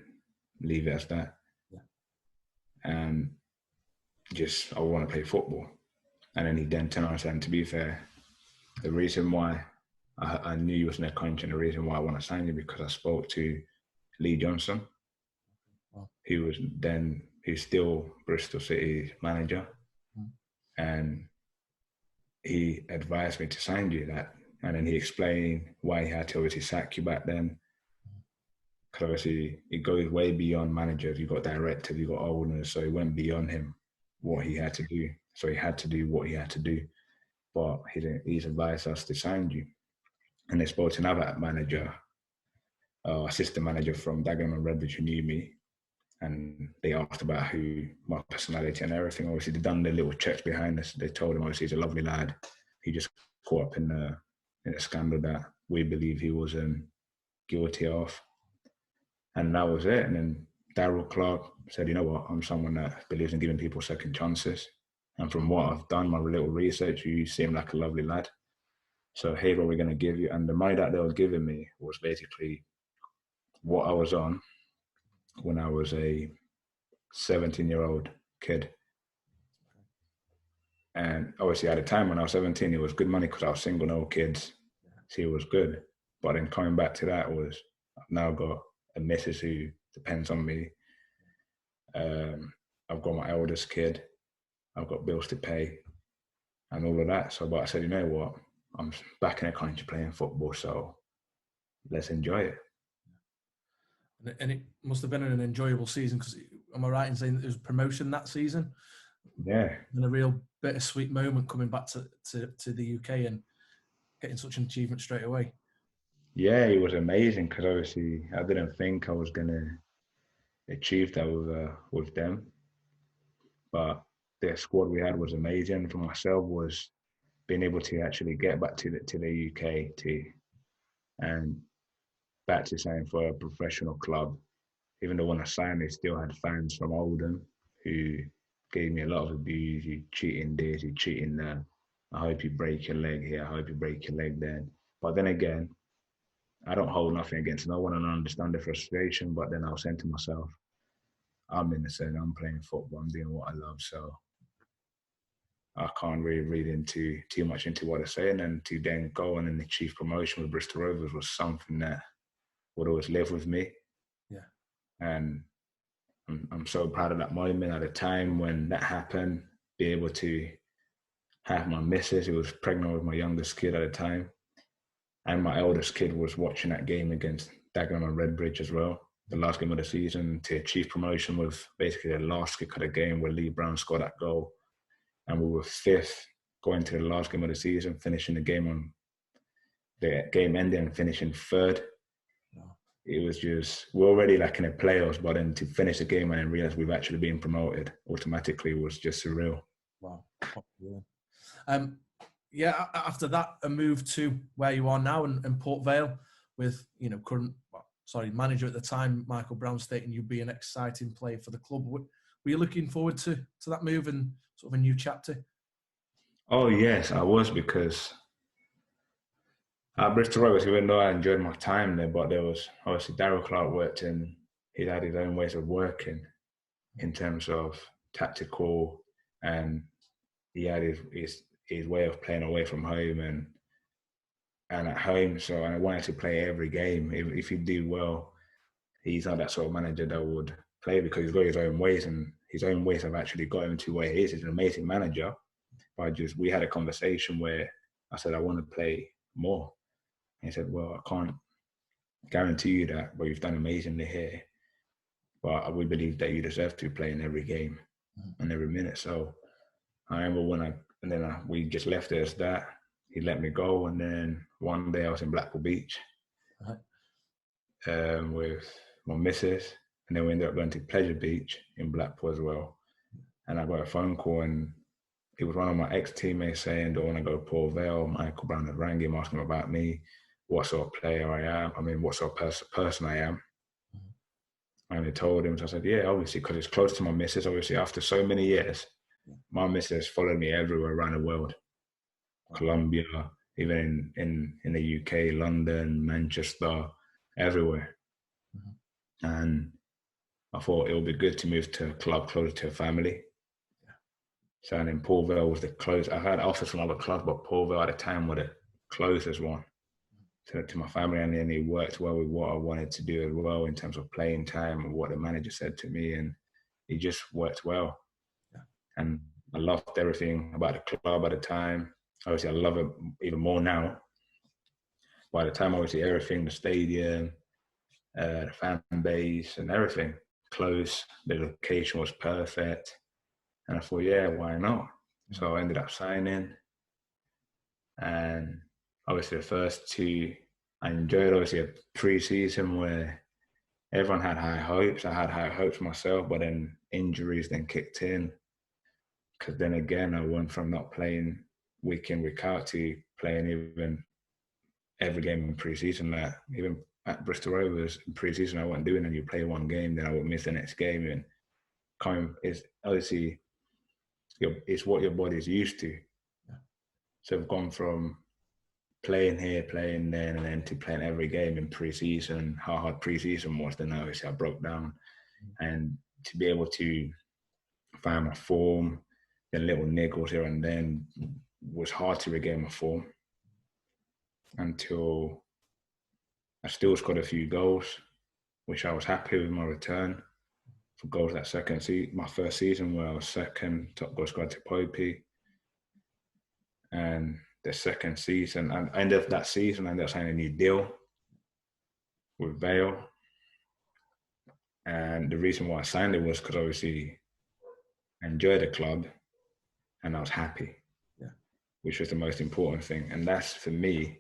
leave it as that." Yeah. And I want to play football. And then he then turned around and said, "To be fair, the reason why I knew you was in a country and the reason why I want to sign you because I spoke to Lee Johnson, who's still Bristol City manager. And he advised me to sign you that. And then he explained why he had to obviously sack you back then. Because obviously it goes way beyond managers. You've got directors, you've got owners. So it went beyond him, what he had to do. So he had to do what he had to do. But he's advised us to sign you. And they spoke to another manager, assistant manager from Dagenham and Redbridge who knew me. And they asked about my personality and everything. Obviously, they'd done their little checks behind us. They told him, obviously, he's a lovely lad. He just caught up in a scandal that we believe he was guilty of. And that was it. And then Darryl Clark said, "You know what? I'm someone that believes in giving people second chances. And from what I've done, my little research, you seem like a lovely lad. So here's what we're going to give you." And the money that they were giving me was basically what I was on when I was a 17-year-old kid. And obviously at the time when I was 17, it was good money because I was single, no kids. So it was good. But then coming back to that was, I've now got a missus who depends on me. I've got my eldest kid. I've got bills to pay and all of that. So, but I said, you know what? I'm back in the country playing football, so let's enjoy it. And it must have been an enjoyable season because, am I right in saying that there was promotion that season? Yeah. And a real bittersweet moment coming back to the UK and getting such an achievement straight away? Yeah, it was amazing because obviously I didn't think I was gonna achieve that with them, but the squad we had was amazing. For myself, was being able to actually get back to the UK and back to signing for a professional club. Even though when I signed, they still had fans from Oldham who gave me a lot of abuse. You cheating this, you cheating that. I hope you break your leg here. I hope you break your leg there. But then again, I don't hold nothing against no one and I understand the frustration. But then I was saying to myself, I'm innocent. I'm playing football. I'm doing what I love. So I can't really read into too much into what they're saying. And to then go on and achieve promotion with Bristol Rovers was something that would always live with me. Yeah. And I'm so proud of that moment at the time when that happened, be able to have my missus who was pregnant with my youngest kid at the time. And my eldest kid was watching that game against Dagenham and Redbridge as well, the last game of the season, to achieve promotion with basically the last kick of the game where Lee Brown scored that goal. And we were fifth going to the last game of the season, finishing the game on the game ending and finishing third. Wow. It was just, we're already like in the playoffs, but then to finish the game and then realize we've actually been promoted automatically was just surreal. Wow. Yeah, after that, a move to where you are now in Port Vale with, manager at the time, Michael Brown, stating you'd be an exciting player for the club. Were you looking forward to that move and sort of a new chapter? Oh, yes, I was, because at Bristol Rovers, even though I enjoyed my time there, but there was obviously Darryl Clark worked in, he had his own ways of working in terms of tactical, and he had his way of playing away from home and at home. So I wanted to play every game. If he did well, he's not that sort of manager that would play because he's got his own ways, and his own ways have actually got him to where he is. He's an amazing manager. But we had a conversation where I said, I want to play more. And he said, well, I can't guarantee you that, but you've done amazingly here. But we believe that you deserve to play in every game and every minute. So I remember we just left it as that. He let me go, and then one day I was in Blackpool Beach with my missus, and then we ended up going to Pleasure Beach in Blackpool as well. And I got a phone call, and it was one of my ex-teammates saying, do I want to go to Port Vale? Michael Brown had rang him, asking about me, what sort of player I am, what sort of person I am. And I told him, so I said, yeah, obviously, because it's close to my missus. Obviously, after so many years, my missus followed me everywhere around the world. Colombia, even in the UK, London, Manchester, everywhere. And I thought it would be good to move to a club closer to a family. So then Port Vale was the closest. I had offers from other clubs, but Port Vale at the time was the closest one to my family, and then it worked well with what I wanted to do as well in terms of playing time and what the manager said to me, and it just worked well. And I loved everything about the club at the time. Obviously, I love it even more now. By the time, obviously, everything, the stadium, the fan base and everything, close, the location was perfect. And I thought, yeah, why not? So I ended up signing. And obviously the first two, I enjoyed obviously a pre-season where everyone had high hopes. I had high hopes myself, but then injuries then kicked in. Because then again, I went from not playing week in, week out to playing even every game in pre-season. Like even at Bristol Rovers in pre-season, I wasn't doing, and you play one game, then I would miss the next game. And it's obviously it's what your body's used to. So I've gone from playing here, playing there, and then to playing every game in pre-season. How hard pre-season was, then obviously I broke down, and to be able to find my form, the little niggles here and then was hard to regain my form until I still scored a few goals, which I was happy with my return for goals that my first season where I was second top goal scorer to Popey. And the second season, and end of that season, I ended up signing a new deal with Vale. And the reason why I signed it was because obviously I enjoyed the club and I was happy. Yeah. which was the most important thing. And that's, for me,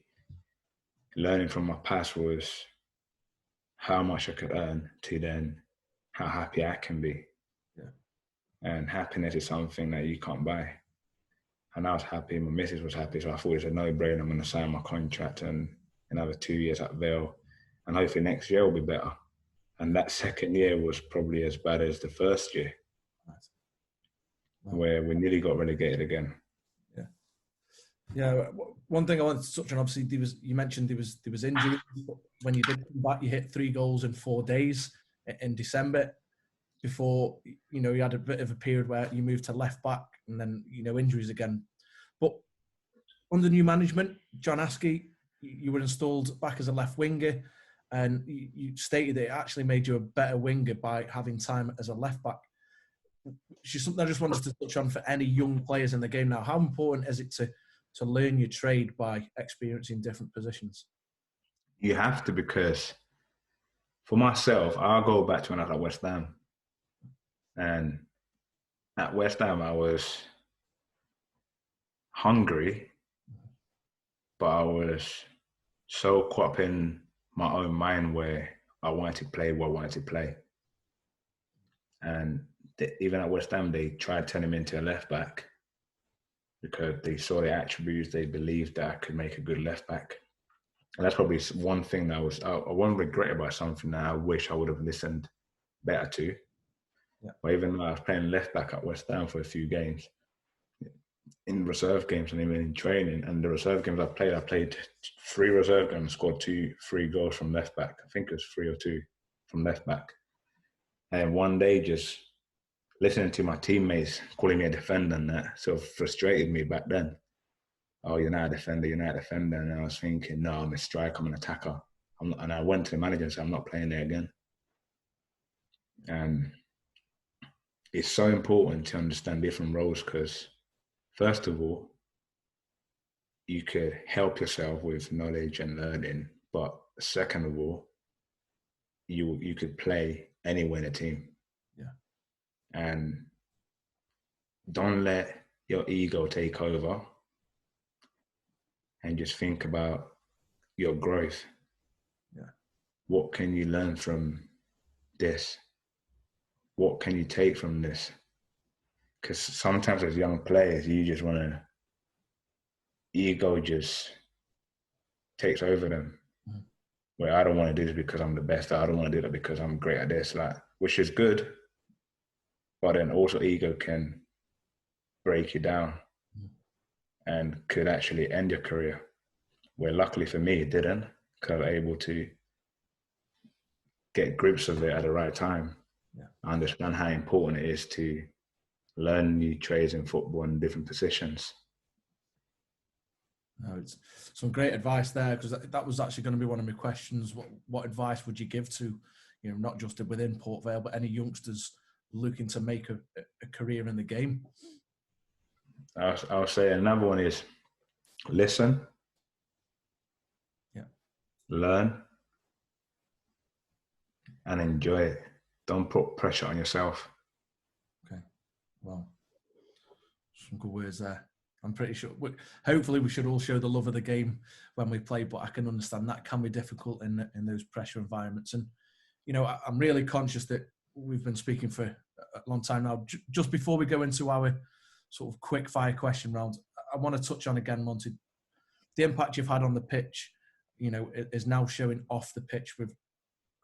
learning from my past was how much I could earn to then how happy I can be. Yeah. And happiness is something that you can't buy. And I was happy, my missus was happy, so I thought it's a no-brainer. I'm going to sign my contract and another 2 years at Vale, and hopefully next year will be better. And that second year was probably as bad as the first year, where we nearly got relegated again. Yeah. Yeah. One thing I wanted to touch on, obviously, you mentioned there was injury. When you did come back, you hit 3 goals in 4 days in December. Before, you had a bit of a period where you moved to left back, and then injuries again. But under new management, John Askey, you were installed back as a left winger, and you stated that it actually made you a better winger by having time as a left back. Which is something I just wanted to touch on for any young players in the game now. How important is it to learn your trade by experiencing different positions? You have to, because for myself, I'll go back to when I was at West Ham. And at West Ham, I was hungry, but I was so caught up in my own mind where I wanted to play what I wanted to play. And even at West Ham, they tried to turn him into a left back because they saw the attributes. They believed that I could make a good left back. And that's probably one thing that I won't regret about, something that I wish I would have listened better to. Yeah. But even though I was playing left back at West Ham for a few games, in reserve games and even in training, and the reserve games I played 3 reserve games, scored 3 goals from left back. I think it was 3 or 2 from left back. And one day, just listening to my teammates calling me a defender, and that sort of frustrated me back then. Oh, you're not a defender, you're not a defender. And I was thinking, no, I'm a striker, I'm an attacker. And I went to the manager and said, I'm not playing there again. And it's so important to understand different roles, because first of all, you could help yourself with knowledge and learning. But second of all, you could play anywhere in a team. Yeah. And don't let your ego take over, and just think about your growth. Yeah. What can you learn from this? What can you take from this? Because sometimes as young players, you just want to, ego just takes over them. Mm. Where I don't want to do this because I'm the best. I don't want to do that because I'm great at this, which is good. But then also ego can break you down and could actually end your career. Where luckily for me, it didn't, because I was able to get grips of it at the right time. Yeah. I understand how important it is to learn new trades in football in different positions. No, it's some great advice there, because that was actually going to be one of my questions. What advice would you give to, not just within Port Vale, but any youngsters looking to make a career in the game? I'll say another one is listen. Yeah. Learn. And enjoy it. Don't put pressure on yourself. Okay. Well, some good words there. I'm pretty sure. Hopefully, we should all show the love of the game when we play, but I can understand that can be difficult in those pressure environments. And I'm really conscious that we've been speaking for a long time now. Just before we go into our sort of quick fire question round, I want to touch on again, Monty, the impact you've had on the pitch. Is now showing off the pitch with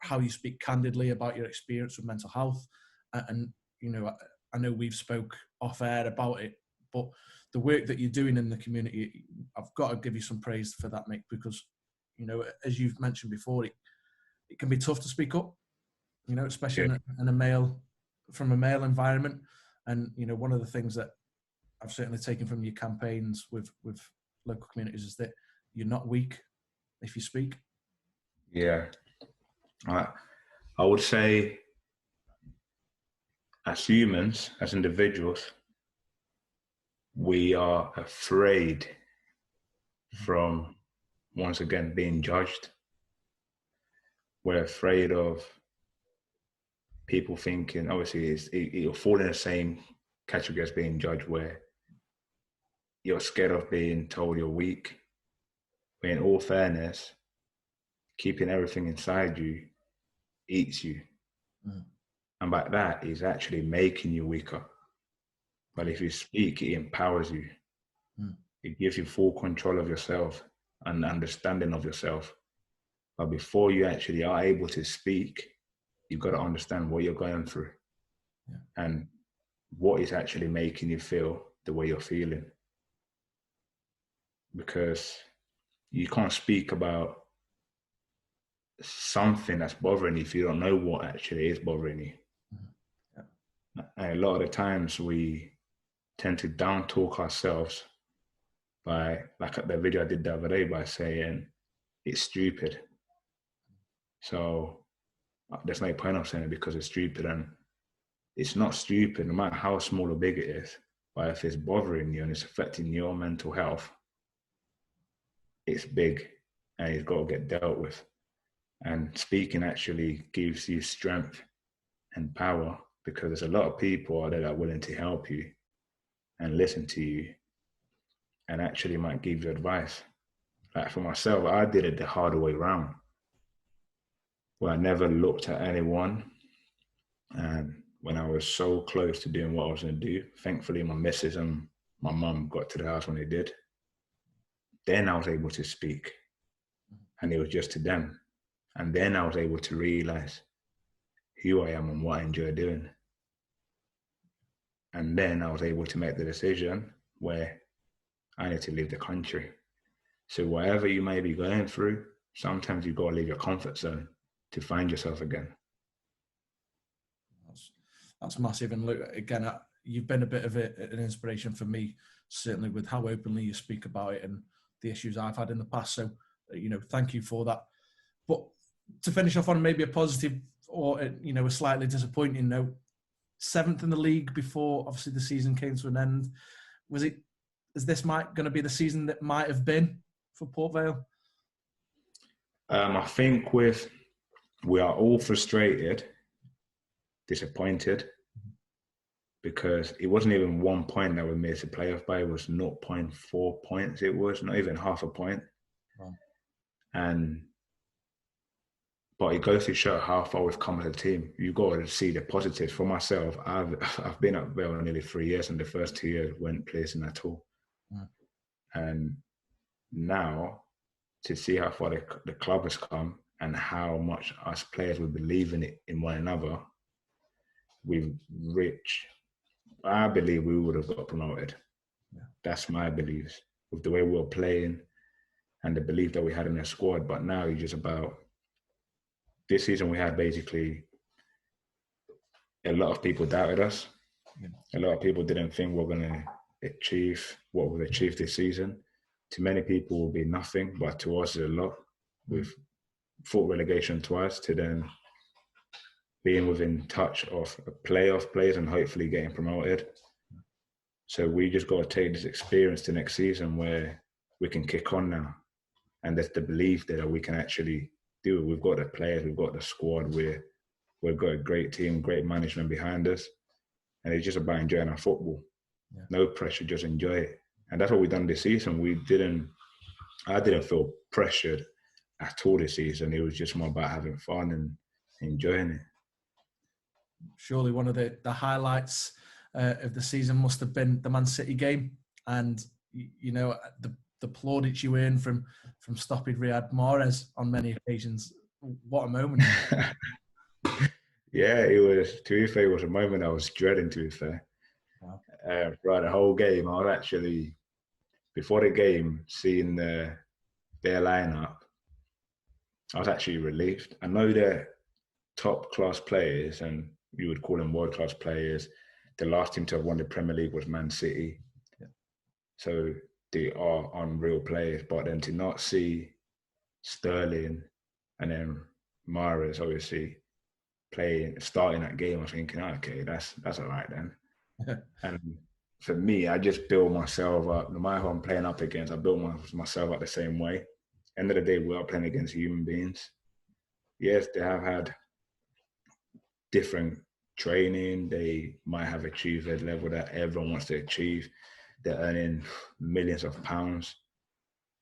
how you speak candidly about your experience with mental health. And I know we've spoke off air about it, but the work that you're doing in the community, I've got to give you some praise for that, mate, because, as you've mentioned before, it can be tough to speak up, especially in a male environment. And, one of the things that I've certainly taken from your campaigns with local communities is that you're not weak if you speak. Yeah. I would say, as humans, as individuals, we are afraid from, once again, being judged. We're afraid of people thinking, obviously, it'll fall in the same category as being judged, where you're scared of being told you're weak. But in all fairness, keeping everything inside you eats you. Mm. And by that is actually making you weaker. But if you speak, it empowers you. Mm. It gives you full control of yourself and understanding of yourself. But before you actually are able to speak, you've got to understand what you're going through. Yeah. And what is actually making you feel the way you're feeling. Because you can't speak about something that's bothering you if you don't know what actually is bothering you. Mm-hmm. Yeah. And a lot of the times we tend to down talk ourselves by, like the video I did the other day, by saying it's stupid. So there's no point of saying it because it's stupid. And it's not stupid, no matter how small or big it is. But if it's bothering you and it's affecting your mental health, it's big and it's got to get dealt with. And speaking actually gives you strength and power, because there's a lot of people out there that are willing to help you and listen to you and actually might give you advice. Like for myself, I did it the harder way around, where I never looked at anyone. And when I was so close to doing what I was going to do, thankfully my missus and my mum got to the house when they did. Then I was able to speak, and it was just to them. And then I was able to realize who I am and what I enjoy doing. And then I was able to make the decision where I need to leave the country. So whatever you may be going through, sometimes you've got to leave your comfort zone to find yourself again. That's massive. And look, again, you've been a bit of an inspiration for me, certainly with how openly you speak about it and the issues I've had in the past. So, thank you for that. But to finish off on maybe a positive or, a slightly disappointing note, 7th in the league before obviously the season came to an end. Is this going to be the season that might have been for Port Vale? I think we are all frustrated, disappointed, because it wasn't even 1 point that we missed the playoff by. It was 0.4 points. It was not even half a point. Wow. But it goes to show how far we've come as a team. You've got to see the positives. For myself, I've been at Vale nearly 3 years, and the first 2 years weren't placing at all. Mm. And now to see how far the club has come and how much us players will believe in one another, I believe we would have got promoted. Yeah. That's my beliefs, with the way we were playing and the belief that we had in the squad. But now it's just about, this season we had basically a lot of people doubted us. Yeah. A lot of people didn't think we're going to achieve what we've achieved this season. To many people it will be nothing, but to us it's a lot. We've fought relegation twice, to then being within touch of playoff players and hopefully getting promoted. So we just got to take this experience to next season where we can kick on now. And there's the belief that we can actually do it. We've got the players, we've got the squad, we've got a great team, great management behind us. And it's just about enjoying our football. Yeah. No pressure, just enjoy it. And that's what we've done this season. I didn't feel pressured at all this season. It was just more about having fun and enjoying it. Surely one of the highlights of the season must have been the Man City game, and the plaudits you earned from stopping Riyad Mahrez on many occasions. What a moment! Yeah, it was. To be fair, it was a moment I was dreading. To be fair, wow. Throughout the whole game, I was actually, before the game, seeing their lineup, I was actually relieved. I know they're top class players, and you would call them world class players. The last team to have won the Premier League was Man City. Yeah. So they are unreal players. But then to not see Sterling and then Mahrez obviously starting that game, I was thinking, okay, that's all right then. And for me, I just build myself up. No matter who I'm playing up against, I build myself up the same way. End of the day, we are playing against human beings. Yes, they have had different training. They might have achieved a level that everyone wants to achieve. they're earning millions of pounds,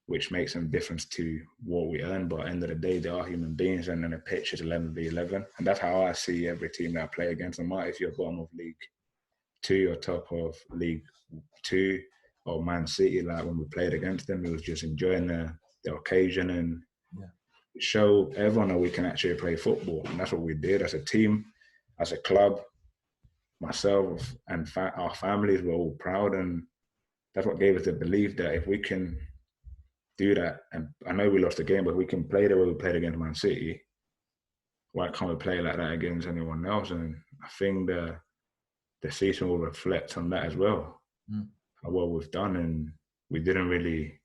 which makes some difference to what we earn. But at the end of the day, they are human beings, and then the pitch is 11v11. And that's how I see every team that I play against. No matter if you're bottom of League 2 or top of League 2 or Man City, like when we played against them, it was just enjoying the occasion and show everyone that we can actually play football. And that's what we did as a team, as a club. Myself and our families were all proud, and that's what gave us the belief that if we can do that, and I know we lost the game, but we can play the way we played against Man City, why can't we play like that against anyone else? And I think the season will reflect on that as well, how well we've done, and we didn't really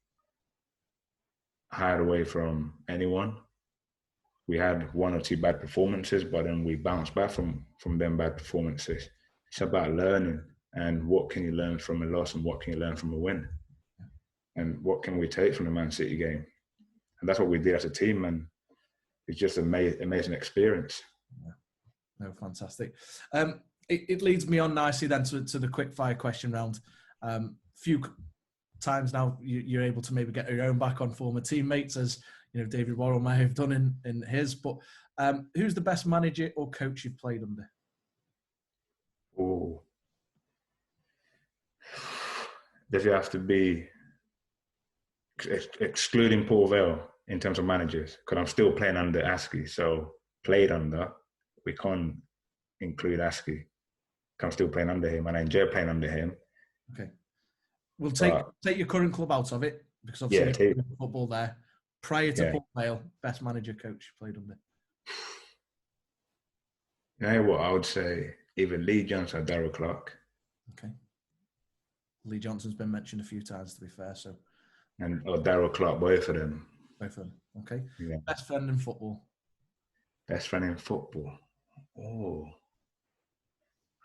hide away from anyone. We had one or two bad performances, but then we bounced back from them bad performances. It's about learning, and what can you learn from a loss and what can you learn from a win? And what can we take from the Man City game? And that's what we did as a team, and it's just an amazing experience. Yeah. No, fantastic. It leads me on nicely then to the quick fire question round. Few times now you're able to maybe get your own back on former teammates, as you know David Worrell may have done in his. But who's the best manager or coach you've played under? Oh, does it have to be excluding Paul Vale in terms of managers? Because I'm still playing under Askey, so played under. We can't include Askey. I'm still playing under him, and I enjoy playing under him. Okay, we'll take your current club out of it, because obviously you're football there. Prior to Paul Vale, best manager coach you played under? You know what, I would say either Lee Johnson or Darryl Clark. Okay. Lee Johnson's been mentioned a few times, to be fair. So. Or Darryl Clark, both of them. Both of them. Okay. Yeah. Best friend in football. Best friend in football. Oh,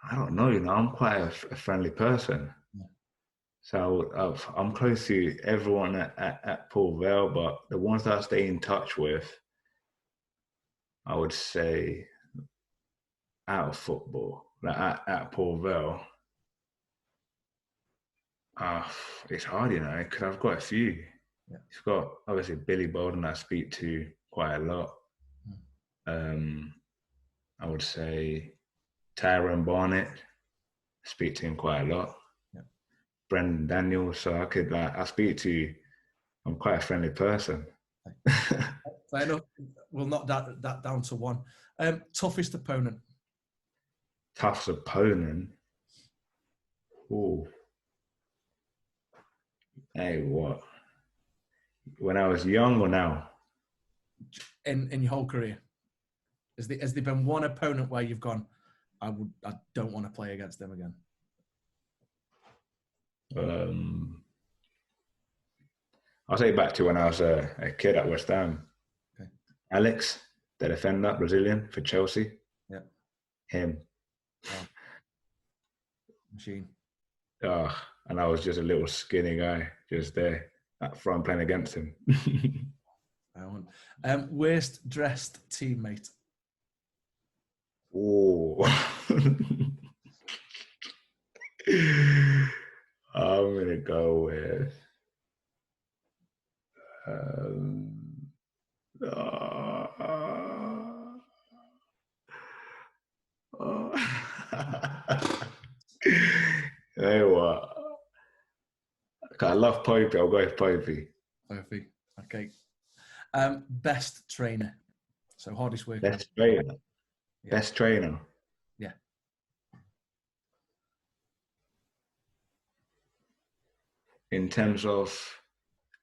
I don't know. You know, I'm quite a friendly person. Yeah. So I'm close to everyone at Paul Vale, but the ones that I stay in touch with, I would say, out of football, like at Paul Vale. It's hard, you know, because I've got a few. Yeah. It's got obviously Billy Bolden I speak to quite a lot. I would say Tyrone Barnett, speak to him quite a lot. Yeah. Brendan Daniels, so I speak to. I'm quite a friendly person. Fair enough. We'll knock that down to one. Toughest opponent. Toughest opponent. Oh. Hey, what? When I was young or now? In your whole career, has there been one opponent where you've gone, I don't want to play against them again? I'll take it back to when I was a kid at West Ham. Okay. Alex, the defender, Brazilian for Chelsea. Yeah. Him. Oh. Machine. And I was just a little skinny guy, just there up front playing against him. Worst dressed teammate. Oh. I'm going to go with you know what? I love Popey. I'll go with Popey. Popey. Okay. Best trainer. So hardest work. Best trainer. Yeah. Best trainer. Yeah. In terms of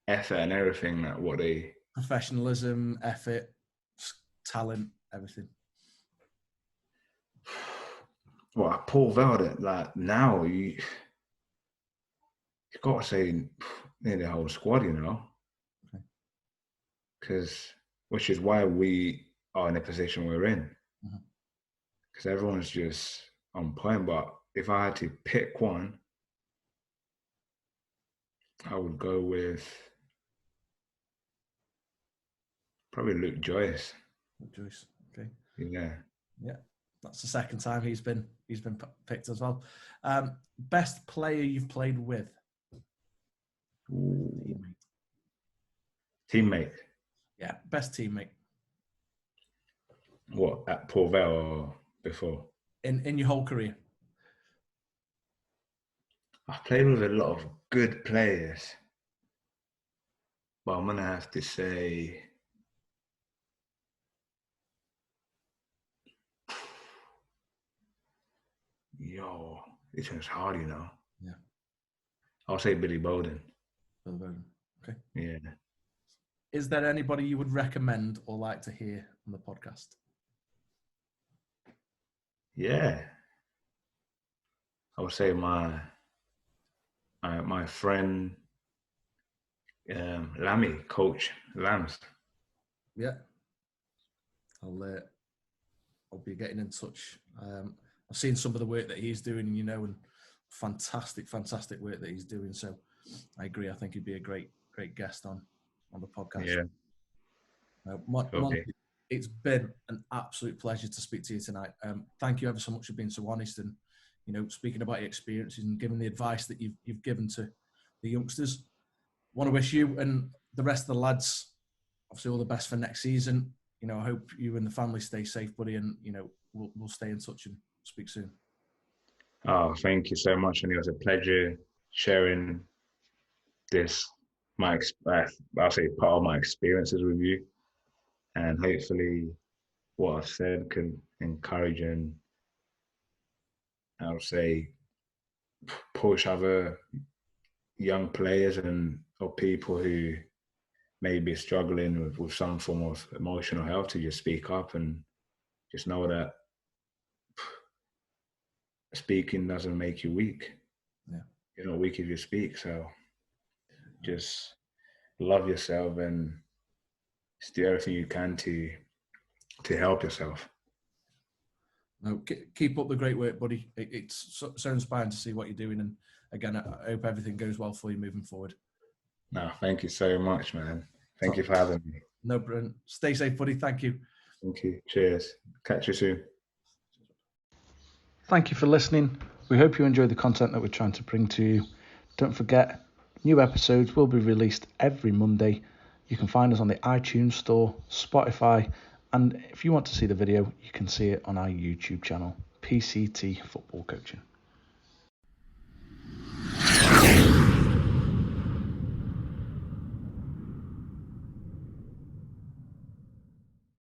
effort and everything, like what they... Professionalism, effort, talent, everything. Well, Paul Vale, like now, you got to say near the whole squad, you know? Because, which is why we are in the position we're in. Because everyone's just on point. But if I had to pick one, I would go with probably Luke Joyce. Luke Joyce, okay. Yeah. Yeah, that's the second time he's been picked as well. Best player you've played with? Ooh. Teammate. Teammate. Yeah, best teammate. What, at Port Vale or before? In your whole career. I've played with a lot of good players, but I'm gonna have to say, yo, this one's hard, you know. Yeah. I'll say Billy Bowden. Bill Bowden. Okay. Yeah. Is there anybody you would recommend or like to hear on the podcast? Yeah. I would say my friend Lammy, Coach Lams. Yeah. I'll be getting in touch. I've seen some of the work that he's doing, and fantastic work that he's doing. So I agree. I think he'd be a great guest on the podcast. Yeah. Monty, it's been an absolute pleasure to speak to you tonight. Thank you ever so much for being so honest and, speaking about your experiences and giving the advice that you've given to the youngsters. Want to wish you and the rest of the lads, obviously, all the best for next season. I hope you and the family stay safe, buddy, and we'll stay in touch and speak soon. Oh, thank you so much, and it was a pleasure sharing this. I'll say part of my experiences with you, and hopefully, what I've said can encourage and I'll say push other young players or people who may be struggling with some form of emotional health to just speak up and just know that speaking doesn't make you weak. Yeah. You're not weak if you speak. So just love yourself and just do everything you can to help yourself. No, keep up the great work, buddy. It's so inspiring to see what you're doing. And again, I hope everything goes well for you moving forward. No, thank you so much, man. Thank you for having me. No, Brent. Stay safe, buddy. Thank you. Thank you. Cheers. Catch you soon. Thank you for listening. We hope you enjoyed the content that we're trying to bring to you. Don't forget, new episodes will be released every Monday. You can find us on the iTunes Store, Spotify, and if you want to see the video, you can see it on our YouTube channel, PCT Football Coaching.